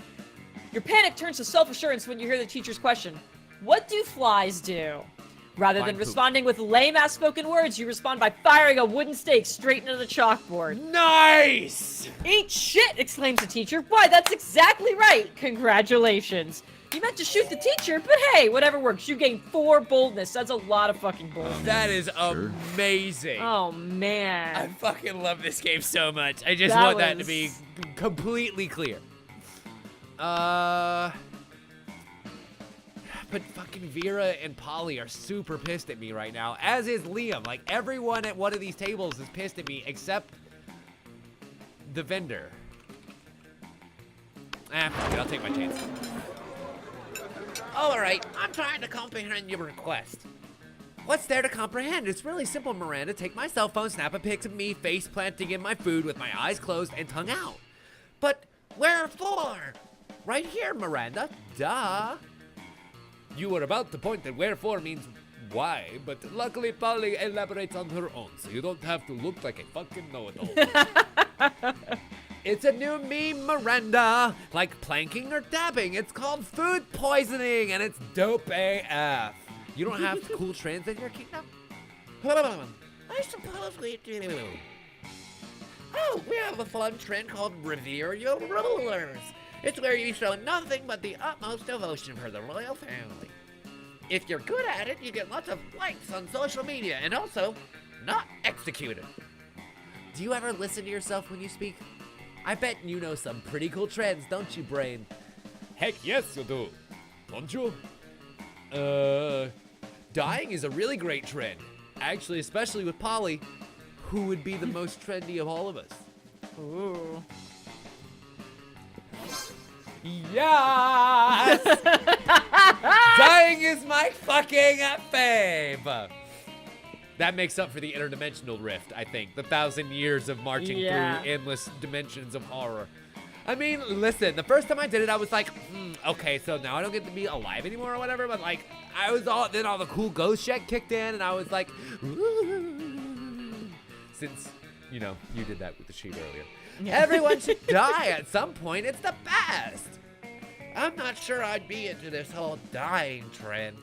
Your panic turns to self-assurance when you hear the teacher's question. What do flies do? Rather Fine than poop. responding with lame-ass spoken words, you respond by firing a wooden stake straight into the chalkboard. Nice! Eat shit! Exclaims the teacher. Why, that's exactly right! Congratulations. You meant to shoot the teacher, but hey, whatever works. You gain 4 boldness. That's a lot of fucking boldness. That is Sure. amazing. Oh, I man. fucking love this game so much. I just That want that to was- be completely clear. But fucking Vera and Polly are super pissed at me right now, as is Liam. Like, everyone at one of these tables is pissed at me except the vendor. Fuck it, I'll take my chance. All right, I'm trying to comprehend your request. What's there to comprehend? It's really simple, Miranda. Take my cell phone, snap a pic of me face planting in my food with my eyes closed and tongue out. But where for? Right here, Miranda. Duh. You were about to point that wherefore means why, but luckily Polly elaborates on her own, so you don't have to look like a fucking know-it-all. It's a new meme, Miranda. Like planking or dabbing. It's called food poisoning, and it's dope AF. You don't have cool trends in your kingdom? I suppose we do. Oh, we have a fun trend called Revere Your Rulers. It's where you show nothing but the utmost devotion for the royal family. If you're good at it, you get lots of likes on social media and also not executed. Do you ever listen to yourself when you speak? I bet you know some pretty cool trends, don't you, Brain? Heck yes, you do. Don't you? Dying is a really great trend. Actually, especially with Polly, who would be the most trendy of all of us. Ooh. Yes! Dying is my fucking fave! That makes up for the interdimensional rift, I think. The 1,000 years of marching Yeah. through endless dimensions of horror. I mean, listen, the first time I did it, I was like, okay, so now I don't get to be alive anymore or whatever, but like, then all the cool ghost shit kicked in, and I was like, since, you know, you did that with the sheet earlier. Everyone should die at some point, it's the best! I'm not sure I'd be into this whole dying trend.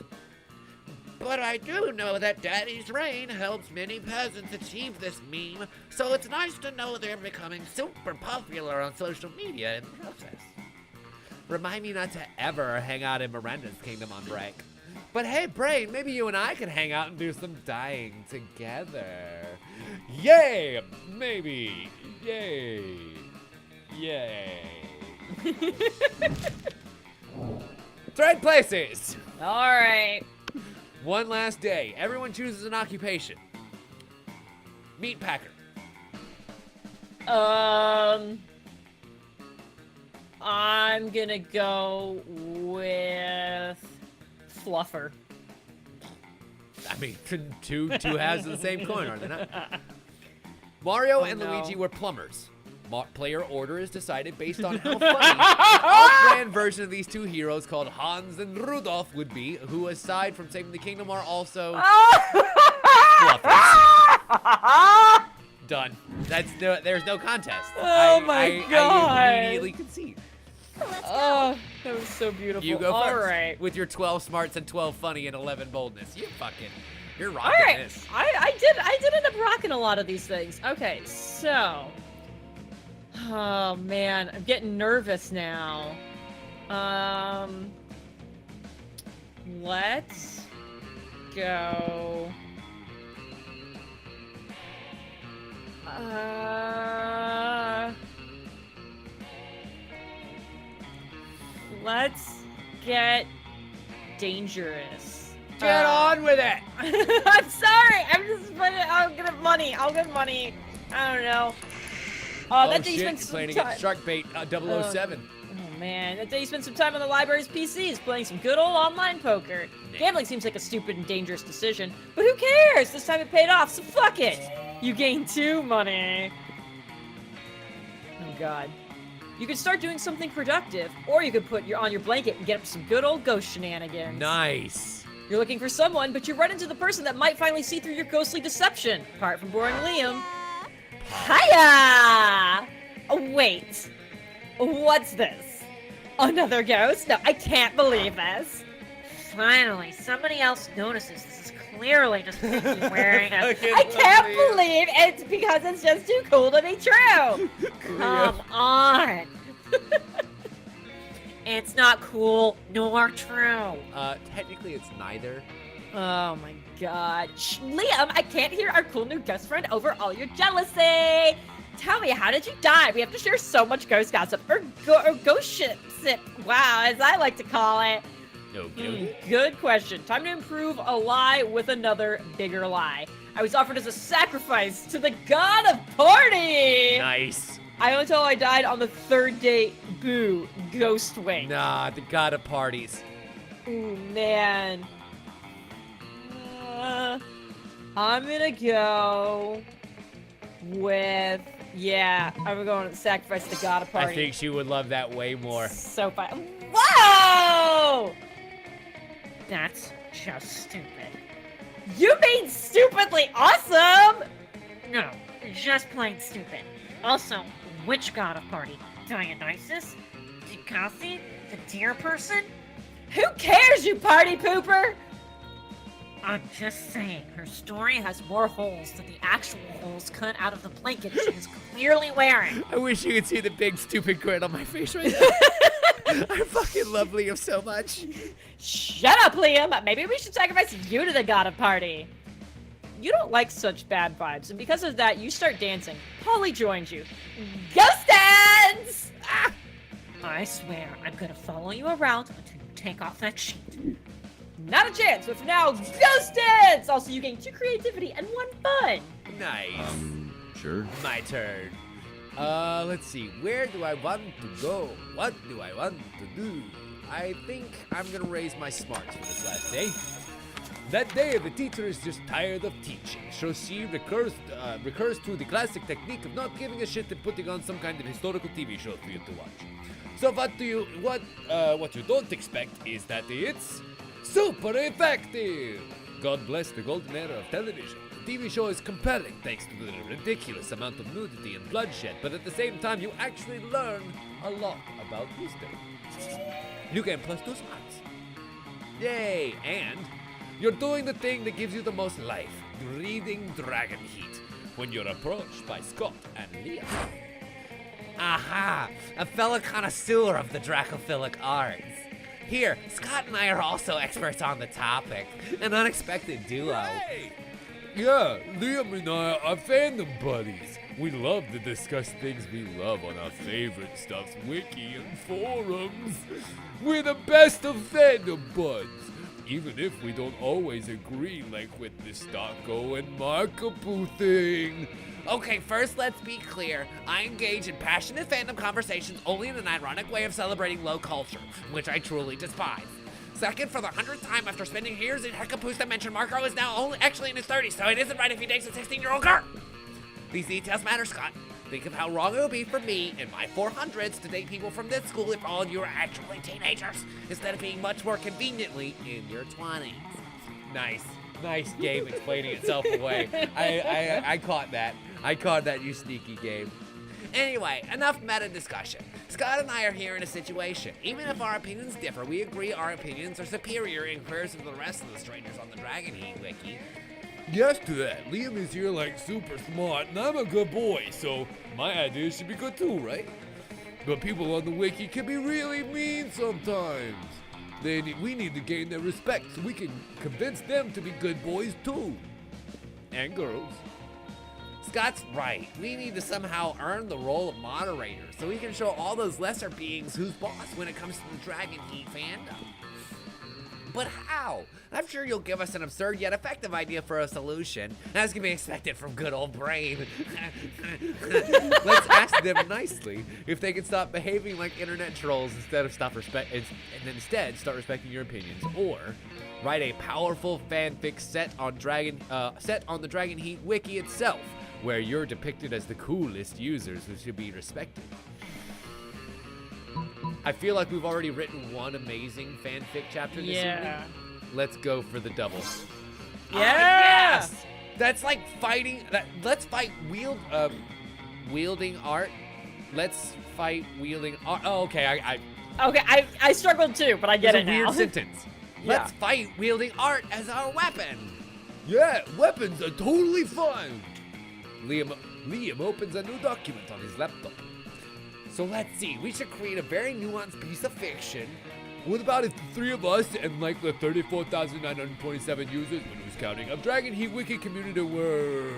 But I do know that Daddy's Reign helps many peasants achieve this meme, so it's nice to know they're becoming super popular on social media in the process. Remind me not to ever hang out in Miranda's kingdom on break. But hey, Brain, maybe you and I could hang out and do some dying together. Yay! Maybe. Yay. Yay. Third places. All right. One last day. Everyone chooses an occupation. Meat packer. I'm gonna go with Fluffer. I mean, two halves of the same coin, are they not? Mario and no. Luigi were plumbers. Player order is decided based on how funny an off-brand version of these two heroes called Hans and Rudolph would be, who, aside from saving the kingdom, are also fluffers. Done. There's no contest. Oh my God. I immediately concede. Oh, that was so beautiful. You go All first. right. With your 12 smarts and 12 funny and 11 boldness. You're rocking All right. this. I did end up rocking a lot of these things. Okay, so. Oh man, I'm getting nervous now. Let's go. Let's get dangerous. Get on with it. I'm sorry. I'm just. I'll get money. I'll get money. I don't know. That day you spent some playing time. against Sharkbait 007. Oh man, that day you spent some time on the library's PCs playing some good old online poker. Gambling seems like a stupid and dangerous decision, but who cares? This time it paid off, so fuck it. You gain 2 money. Oh god. You could start doing something productive, or you could put on your blanket and get up to some good old ghost shenanigans. Nice. You're looking for someone, but you run into the person that might finally see through your ghostly deception. Apart from boring Liam. Hiya! Oh, wait. What's this? Another ghost? No, I can't believe this. Finally, somebody else notices this is clearly just picky wearing a... I can't believe it's because it's just too cool to be true. Come on. It's not cool nor true. Technically, it's neither. Oh my god. Shh, Liam, I can't hear our cool new ghost friend over all your jealousy. Tell me, how did you die? We have to share so much ghost gossip, or ghost shit sip, wow, as I like to call it. Okay. Good question. Time to improve a lie with another bigger lie. I was offered as a sacrifice to the god of party. Nice. I was told I died on the third day. Boo. Ghost wing. Nah, the god of parties. Ooh, man. I'm gonna go with... Yeah, I'm going to sacrifice the god of party. I think she would love that way more. So fun. Whoa! That's just stupid. You mean stupidly awesome? No, just plain stupid. Also, which god of party? Dionysus? Dekasi? The deer person? Who cares, you party pooper? I'm just saying, her story has more holes than the actual holes cut out of the blanket she is clearly wearing. I wish you could see the big stupid grin on my face right now. I fucking love Liam so much. Shut up, Liam. Maybe we should sacrifice you to the god of party. You don't like such bad vibes, and because of that, you start dancing. Polly joins you. Ghost dance! Ah! I swear, I'm gonna follow you around until you take off that sheet. Not a chance. With now, ghost dance! Also, you gain 2 creativity and 1 fun. Nice. Sure. My turn. Let's see. Where do I want to go? What do I want to do? I think I'm gonna raise my smarts for this last day. That day, the teacher is just tired of teaching, so she recurs to the classic technique of not giving a shit and putting on some kind of historical TV show for you to watch. So what you don't expect is that it's super effective. God bless the golden era of television. The TV show is compelling thanks to the ridiculous amount of nudity and bloodshed, but at the same time, you actually learn a lot about history. You get +2 smarts. Yay! And you're doing the thing that gives you the most life, breathing dragon heat, when you're approached by Scott and Leah. Aha! A fellow connoisseur of the dracophilic arts. Here, Scott and I are also experts on the topic. An unexpected duo. Hey! Yeah, Liam and I are fandom buddies. We love to discuss things we love on our favorite stuff's wiki and forums. We're the best of fandom buds. Even if we don't always agree, like with the Stocko and Markapoo thing. Okay, first let's be clear. I engage in passionate fandom conversations only in an ironic way of celebrating low culture, which I truly despise. Second, for the 100th time after spending years in Hecapoo's dimension, Marco is now only actually in his 30s, so it isn't right if he dates a 16-year-old girl. These details matter, Scott. Think of how wrong it would be for me in my 400s to date people from this school if all of you are actually teenagers, instead of being much more conveniently in your 20s. Nice game explaining itself away. I caught that. I caught that, you sneaky game. Anyway, enough meta discussion. Scott and I are here in a situation. Even if our opinions differ, we agree our opinions are superior in comparison to the rest of the strangers on the Dragon Heat Wiki. Yes to that. Liam is here like super smart, and I'm a good boy, so my ideas should be good too, right? But people on the wiki can be really mean sometimes. We need to gain their respect so we can convince them to be good boys too. And girls. Scott's right. We need to somehow earn the role of moderator so we can show all those lesser beings who's boss when it comes to the Dragon Heat fandom. But how? I'm sure you'll give us an absurd yet effective idea for a solution, as can be expected from good old Brain. Let's ask them nicely if they can stop behaving like internet trolls instead start respecting your opinions, or write a powerful fanfic set on the Dragon Heat wiki itself, where you're depicted as the coolest users who should be respected. I feel like we've already written one amazing fanfic chapter this evening. Let's go for the double. Yeah! Yes! That's like fighting. Let's fight wielding art. Let's fight wielding art. Oh, okay. I struggled too, but I get it It's a weird now. sentence. Yeah. Let's fight wielding art as our weapon. Yeah, weapons are totally fine. Liam opens a new document on his laptop. So let's see, we should create a very nuanced piece of fiction. What about if the three of us and like the 34,927 users, but who's counting, of Dragon Heat Wiki community were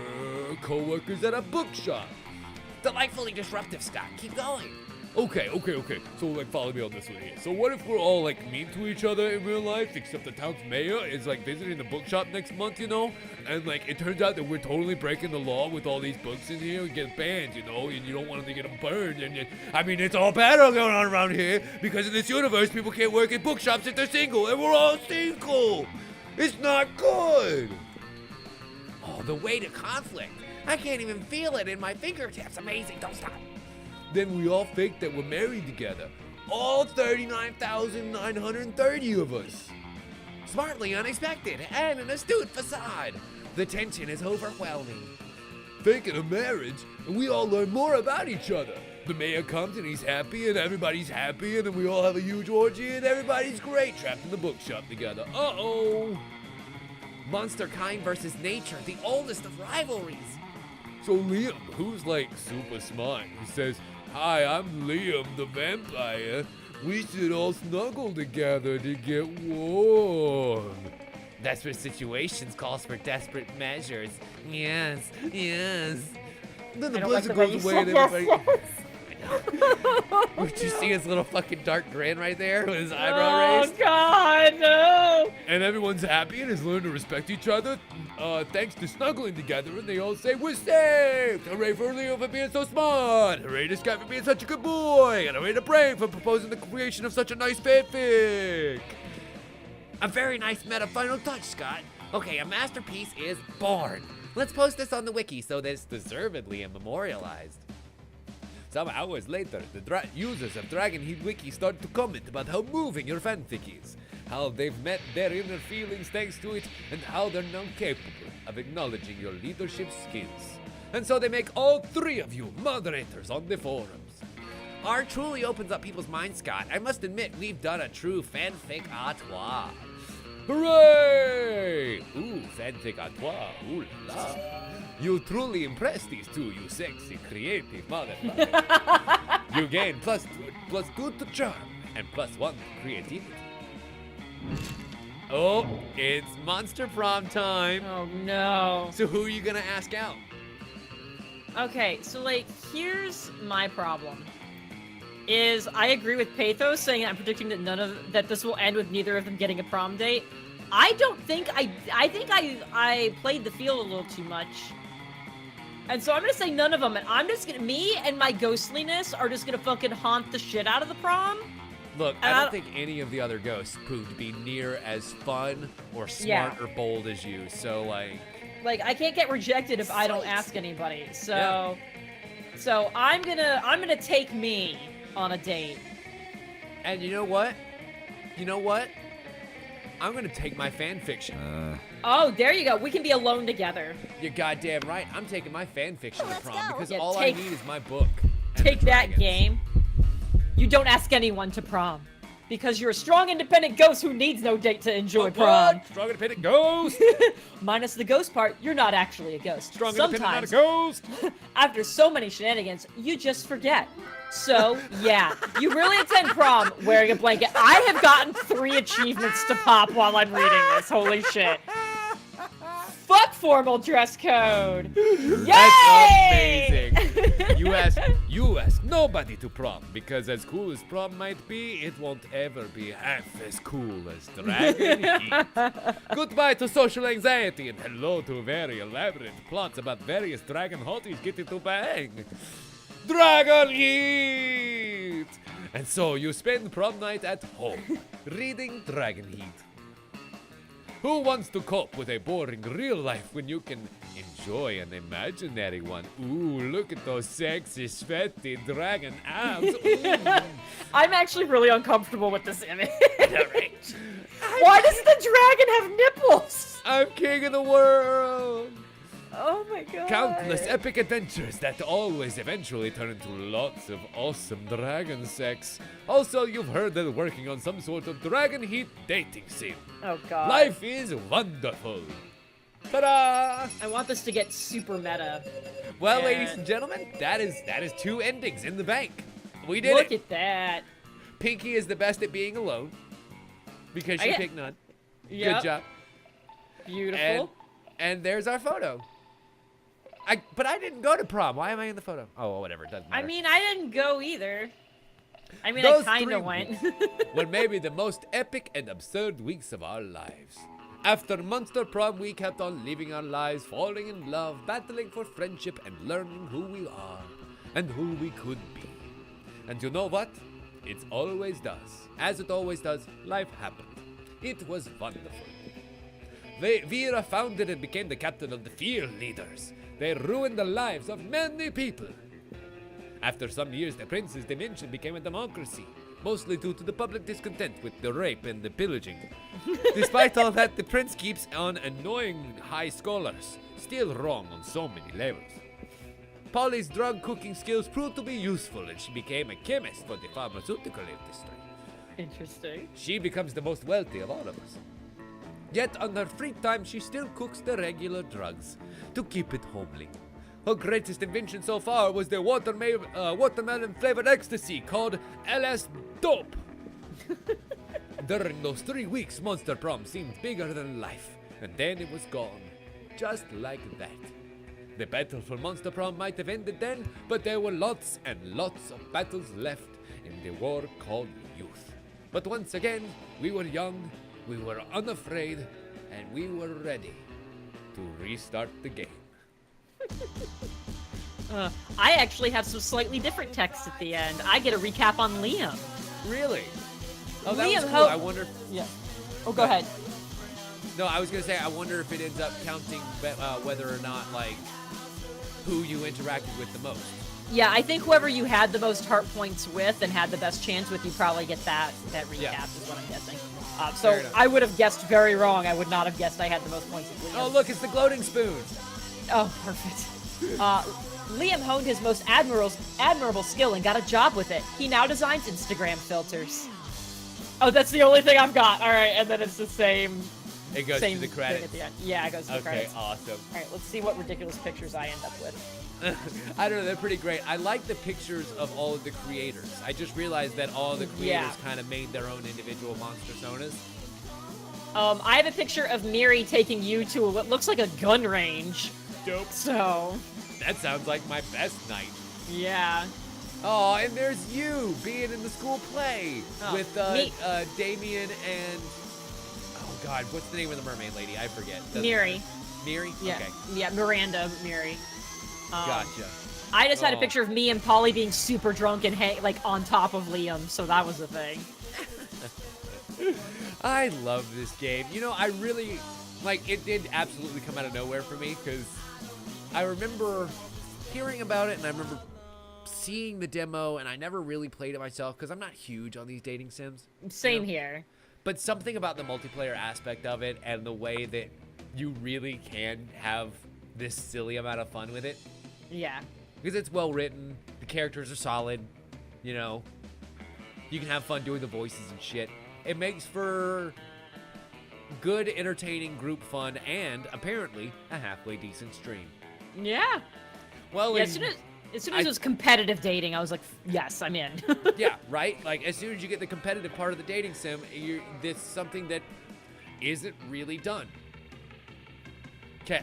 co-workers at a bookshop? Delightfully disruptive, Scott. Keep going. Okay. So like follow me on this one here. So what if we're all like mean to each other in real life, except the town's mayor is like visiting the bookshop next month, you know? And like it turns out that we're totally breaking the law with all these books in here and get banned, you know, and you don't want them to get them burned. And I mean, it's all bad going on around here because in this universe, people can't work at bookshops if they're single, and we're all single. It's not good. Oh, the way to conflict. I can't even feel it in my fingertips. Amazing. Don't stop. Then we all fake that we're married together. All 39,930 of us. Smartly unexpected and an astute facade. The tension is overwhelming. Faking a marriage, and we all learn more about each other. The mayor comes and he's happy, and everybody's happy, and then we all have a huge orgy, and everybody's great, trapped in the bookshop together. Uh-oh. Monster kind versus nature, the oldest of rivalries. So Liam, who's like super smart, he says, "Hi, I'm Liam the vampire. We should all snuggle together to get warm." Desperate situations calls for desperate measures. Yes. Then the I don't like blizzard the way goes you away and said everybody... Would you see his little fucking dark grin right there with his eyebrow raised? Oh God, no! And everyone's happy and has learned to respect each other thanks to snuggling together, and they all say, "We're saved! Hooray for Leo for being so smart! Hooray to Scott for being such a good boy! And hooray to Brain for proposing the creation of such a nice fanfic!" A very nice meta final touch, Scott. Okay, a masterpiece is born. Let's post this on the wiki so that it's deservedly memorialized. Some hours later, the users of Dragon Heat Wiki start to comment about how moving your fanfic is, how they've met their inner feelings thanks to it, and how they're now capable of acknowledging your leadership skills. And so they make all three of you moderators on the forums. Art truly opens up people's minds, Scott. I must admit, we've done a true fanfic à trois. Hooray! Ooh, fanfic à trois, ooh la la. You truly impress these two, you sexy, creative motherfucker. You gain plus two to charm, and +1 to creativity. Oh, it's Monster Prom time. Oh no. So who are you gonna ask out? Okay, so like, here's my problem. Is I agree with Pathos saying I'm predicting that this will end with neither of them getting a prom date. I don't think I think I played the field a little too much. And so I'm gonna say none of them, and me and my ghostliness are just gonna fucking haunt the shit out of the prom. Look, I don't think any of the other ghosts proved to be near as fun or smart or bold as you. So like I can't get rejected if I don't ask anybody. So I'm gonna take me on a date. And you know what? I'm gonna take my fan fiction. Oh, there you go. We can be alone together. You're goddamn right. I'm taking my fan fiction to prom because Yeah, all I need is my book. and Take the that, dragons. game. You don't ask anyone to prom. Because you're a strong, independent ghost who needs no date to enjoy prom. What? Strong independent ghost? Minus the ghost part, you're not actually a ghost. Strong Sometimes, independent, not a ghost? after so many shenanigans, you just forget. So, yeah, you really attend prom wearing a blanket. I have gotten 3 achievements to pop while I'm reading this. Holy shit. Fuck formal dress code. Yay! That's amazing. You ask nobody to prom, because as cool as prom might be, it won't ever be half as cool as Dragon Heat. Goodbye to social anxiety and hello to very elaborate plots about various dragon hotties getting to bang. Dragon Heat! And so you spend prom night at home, reading Dragon Heat. Who wants to cope with a boring real life when you can enjoy an imaginary one? Ooh, look at those sexy, sweaty dragon abs. Ooh. I'm actually really uncomfortable with this image. Why does the dragon have nipples? I'm king of the world. Oh my god. Countless epic adventures that always eventually turn into lots of awesome dragon sex. Also, you've heard they're working on some sort of Dragon Heat dating sim. Oh god. Life is wonderful. Ta-da! I want this to get super meta. Well, Yeah. ladies and gentlemen, that is 2 endings in the bank. We did Look it. at that. Pinky is the best at being alone because she Okay. picked none. Yep. Good job. Beautiful. And there's our photo. But I didn't go to prom. Why am I in the photo? Oh, well, whatever. It doesn't I matter. mean, I didn't go either. I mean, Those I kind 3 of went. were maybe the most epic and absurd weeks of our lives. After Monster Prom, we kept on living our lives, falling in love, battling for friendship, and learning who we are and who we could be. And you know what? It always does. As it always does, life happened. It was wonderful. Vera founded and became the captain of the field leaders. They ruined the lives of many people. After some years, the prince's dimension became a democracy, mostly due to the public discontent with the rape and the pillaging. Despite all that, the prince keeps on annoying high scholars, still wrong on so many levels. Polly's drug cooking skills proved to be useful, and she became a chemist for the pharmaceutical industry. Interesting. She becomes the most wealthy of all of us. Yet on her free time, she still cooks the regular drugs to keep it homely. Her greatest invention so far was the watermelon-flavored ecstasy called LS Dope. During those 3 weeks, Monster Prom seemed bigger than life, and then it was gone, just like that. The battle for Monster Prom might have ended then, but there were lots and lots of battles left in the war called youth. But once again, we were young, we were unafraid, and we were ready to restart the game. I actually have some slightly different text at the end. I get a recap on Liam. Really? Oh, that was Liam cool. I wonder. Yeah. Oh, go ahead. No, I was gonna say I wonder if it ends up counting whether or not like who you interacted with the most. Yeah, I think whoever you had the most heart points with and had the best chance with, you probably get that recap. Yeah. Is what I'm guessing. Fair So enough. I would have guessed very wrong. I would not have guessed I had the most points with Liam. Oh, look, it's the gloating spoon. Oh, perfect. Liam honed his most admirable skill and got a job with it. He now designs Instagram filters. Oh, that's the only thing I've got. All right, and then it's the same. It goes same to the thing credits. at the end. Yeah, it goes to the Okay, credits. awesome. All right, let's see what ridiculous pictures I end up with. I don't know, they're pretty great. I like the pictures of all of the creators. I just realized that all the creators Yeah. kind of made their own individual monster sonas. I have a picture of Miri taking you to what looks like a gun range. Dope. So, That sounds like my best night. yeah. Oh, and there's you being in the school play Oh, with me- Damien and oh God, what's the name of the mermaid lady? I forget. Doesn't Miri. matter. Miri? Yeah. Okay, Yeah, Miranda, Miri. gotcha. I just had a Oh. picture of me and Polly being super drunk and like on top of Liam, so that was the thing. I love this game. You know, I really like it. Did absolutely come out of nowhere for me because I remember hearing about it and I remember seeing the demo, and I never really played it myself because I'm not huge on these dating sims. Same here. But something about the multiplayer aspect of it and the way that you really can have this silly amount of fun with it, Yeah. because it's well written, the characters are solid, you know, you can have fun doing the voices and shit. It makes for good, entertaining group fun and apparently a halfway decent stream. Yeah. Well, Yeah, and- as soon as it was competitive dating, I was like, yes, I'm in. yeah, right? Like, as soon as you get the competitive part of the dating sim, this is something that isn't really done. Okay,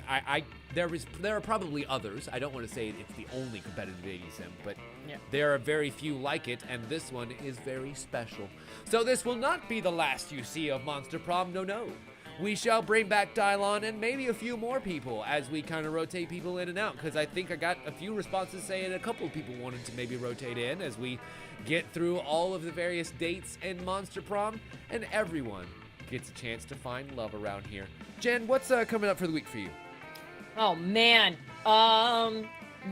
there are probably others. I don't want to say it's the only competitive dating sim, but Yeah. there are very few like it, and this one is very special. So this will not be the last you see of Monster Prom, no. We shall bring back Dylon and maybe a few more people as we kind of rotate people in and out, because I think I got a few responses saying a couple of people wanted to maybe rotate in as we get through all of the various dates in Monster Prom, and everyone gets a chance to find love around here. Jen, what's coming up for the week for you? Oh man.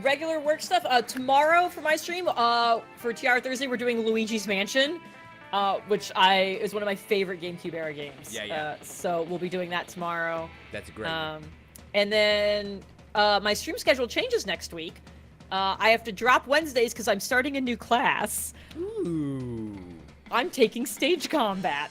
Regular work stuff. Tomorrow for my stream, for TR Thursday, we're doing Luigi's Mansion, which is one of my favorite GameCube era games. Yeah. So we'll be doing that tomorrow. That's a great one. And then my stream schedule changes next week. I have to drop Wednesdays because I'm starting a new class. Ooh. I'm taking stage combat.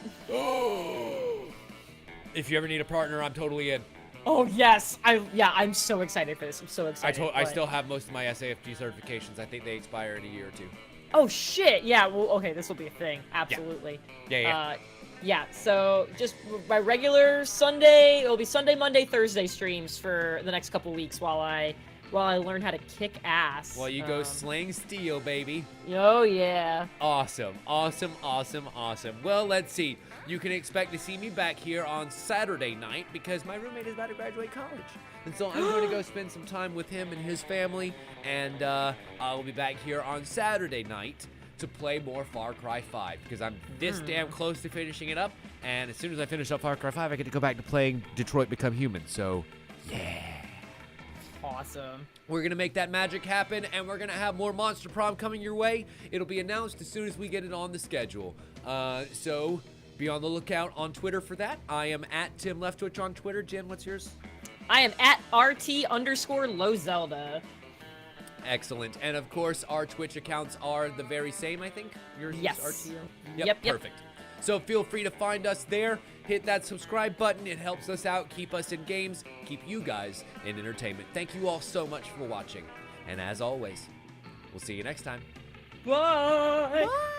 If you ever need a partner, I'm totally in. Oh yes, I'm so excited for this. I'm so excited. I but- still have most of my SAFG certifications. I think they expire in a year or two. Oh shit! Yeah. Well, okay, this will be a thing. Absolutely. Yeah. Yeah. So just my regular Sunday. It'll be Sunday, Monday, Thursday streams for the next couple weeks while I learn how to kick ass. Well, you go slaying steel, baby. Oh yeah. Awesome. Well, let's see. You can expect to see me back here on Saturday night because my roommate is about to graduate college. And so I'm going to go spend some time with him and his family. And I will be back here on Saturday night to play more Far Cry 5 because I'm this damn close to finishing it up. And as soon as I finish up Far Cry 5, I get to go back to playing Detroit Become Human. So, yeah. Awesome. We're going to make that magic happen, and we're going to have more Monster Prom coming your way. It'll be announced as soon as we get it on the schedule. So be on the lookout on Twitter for that. I am at Tim Leftwich on Twitter. Jen, what's yours? I am at RT_LowZelda. Excellent. And of course, our Twitch accounts are the very same, I think. Yours Yes. is RTO? Yep. Perfect. So feel free to find us there. Hit that subscribe button. It helps us out, keep us in games, keep you guys in entertainment. Thank you all so much for watching. And as always, we'll see you next time. Bye. Bye.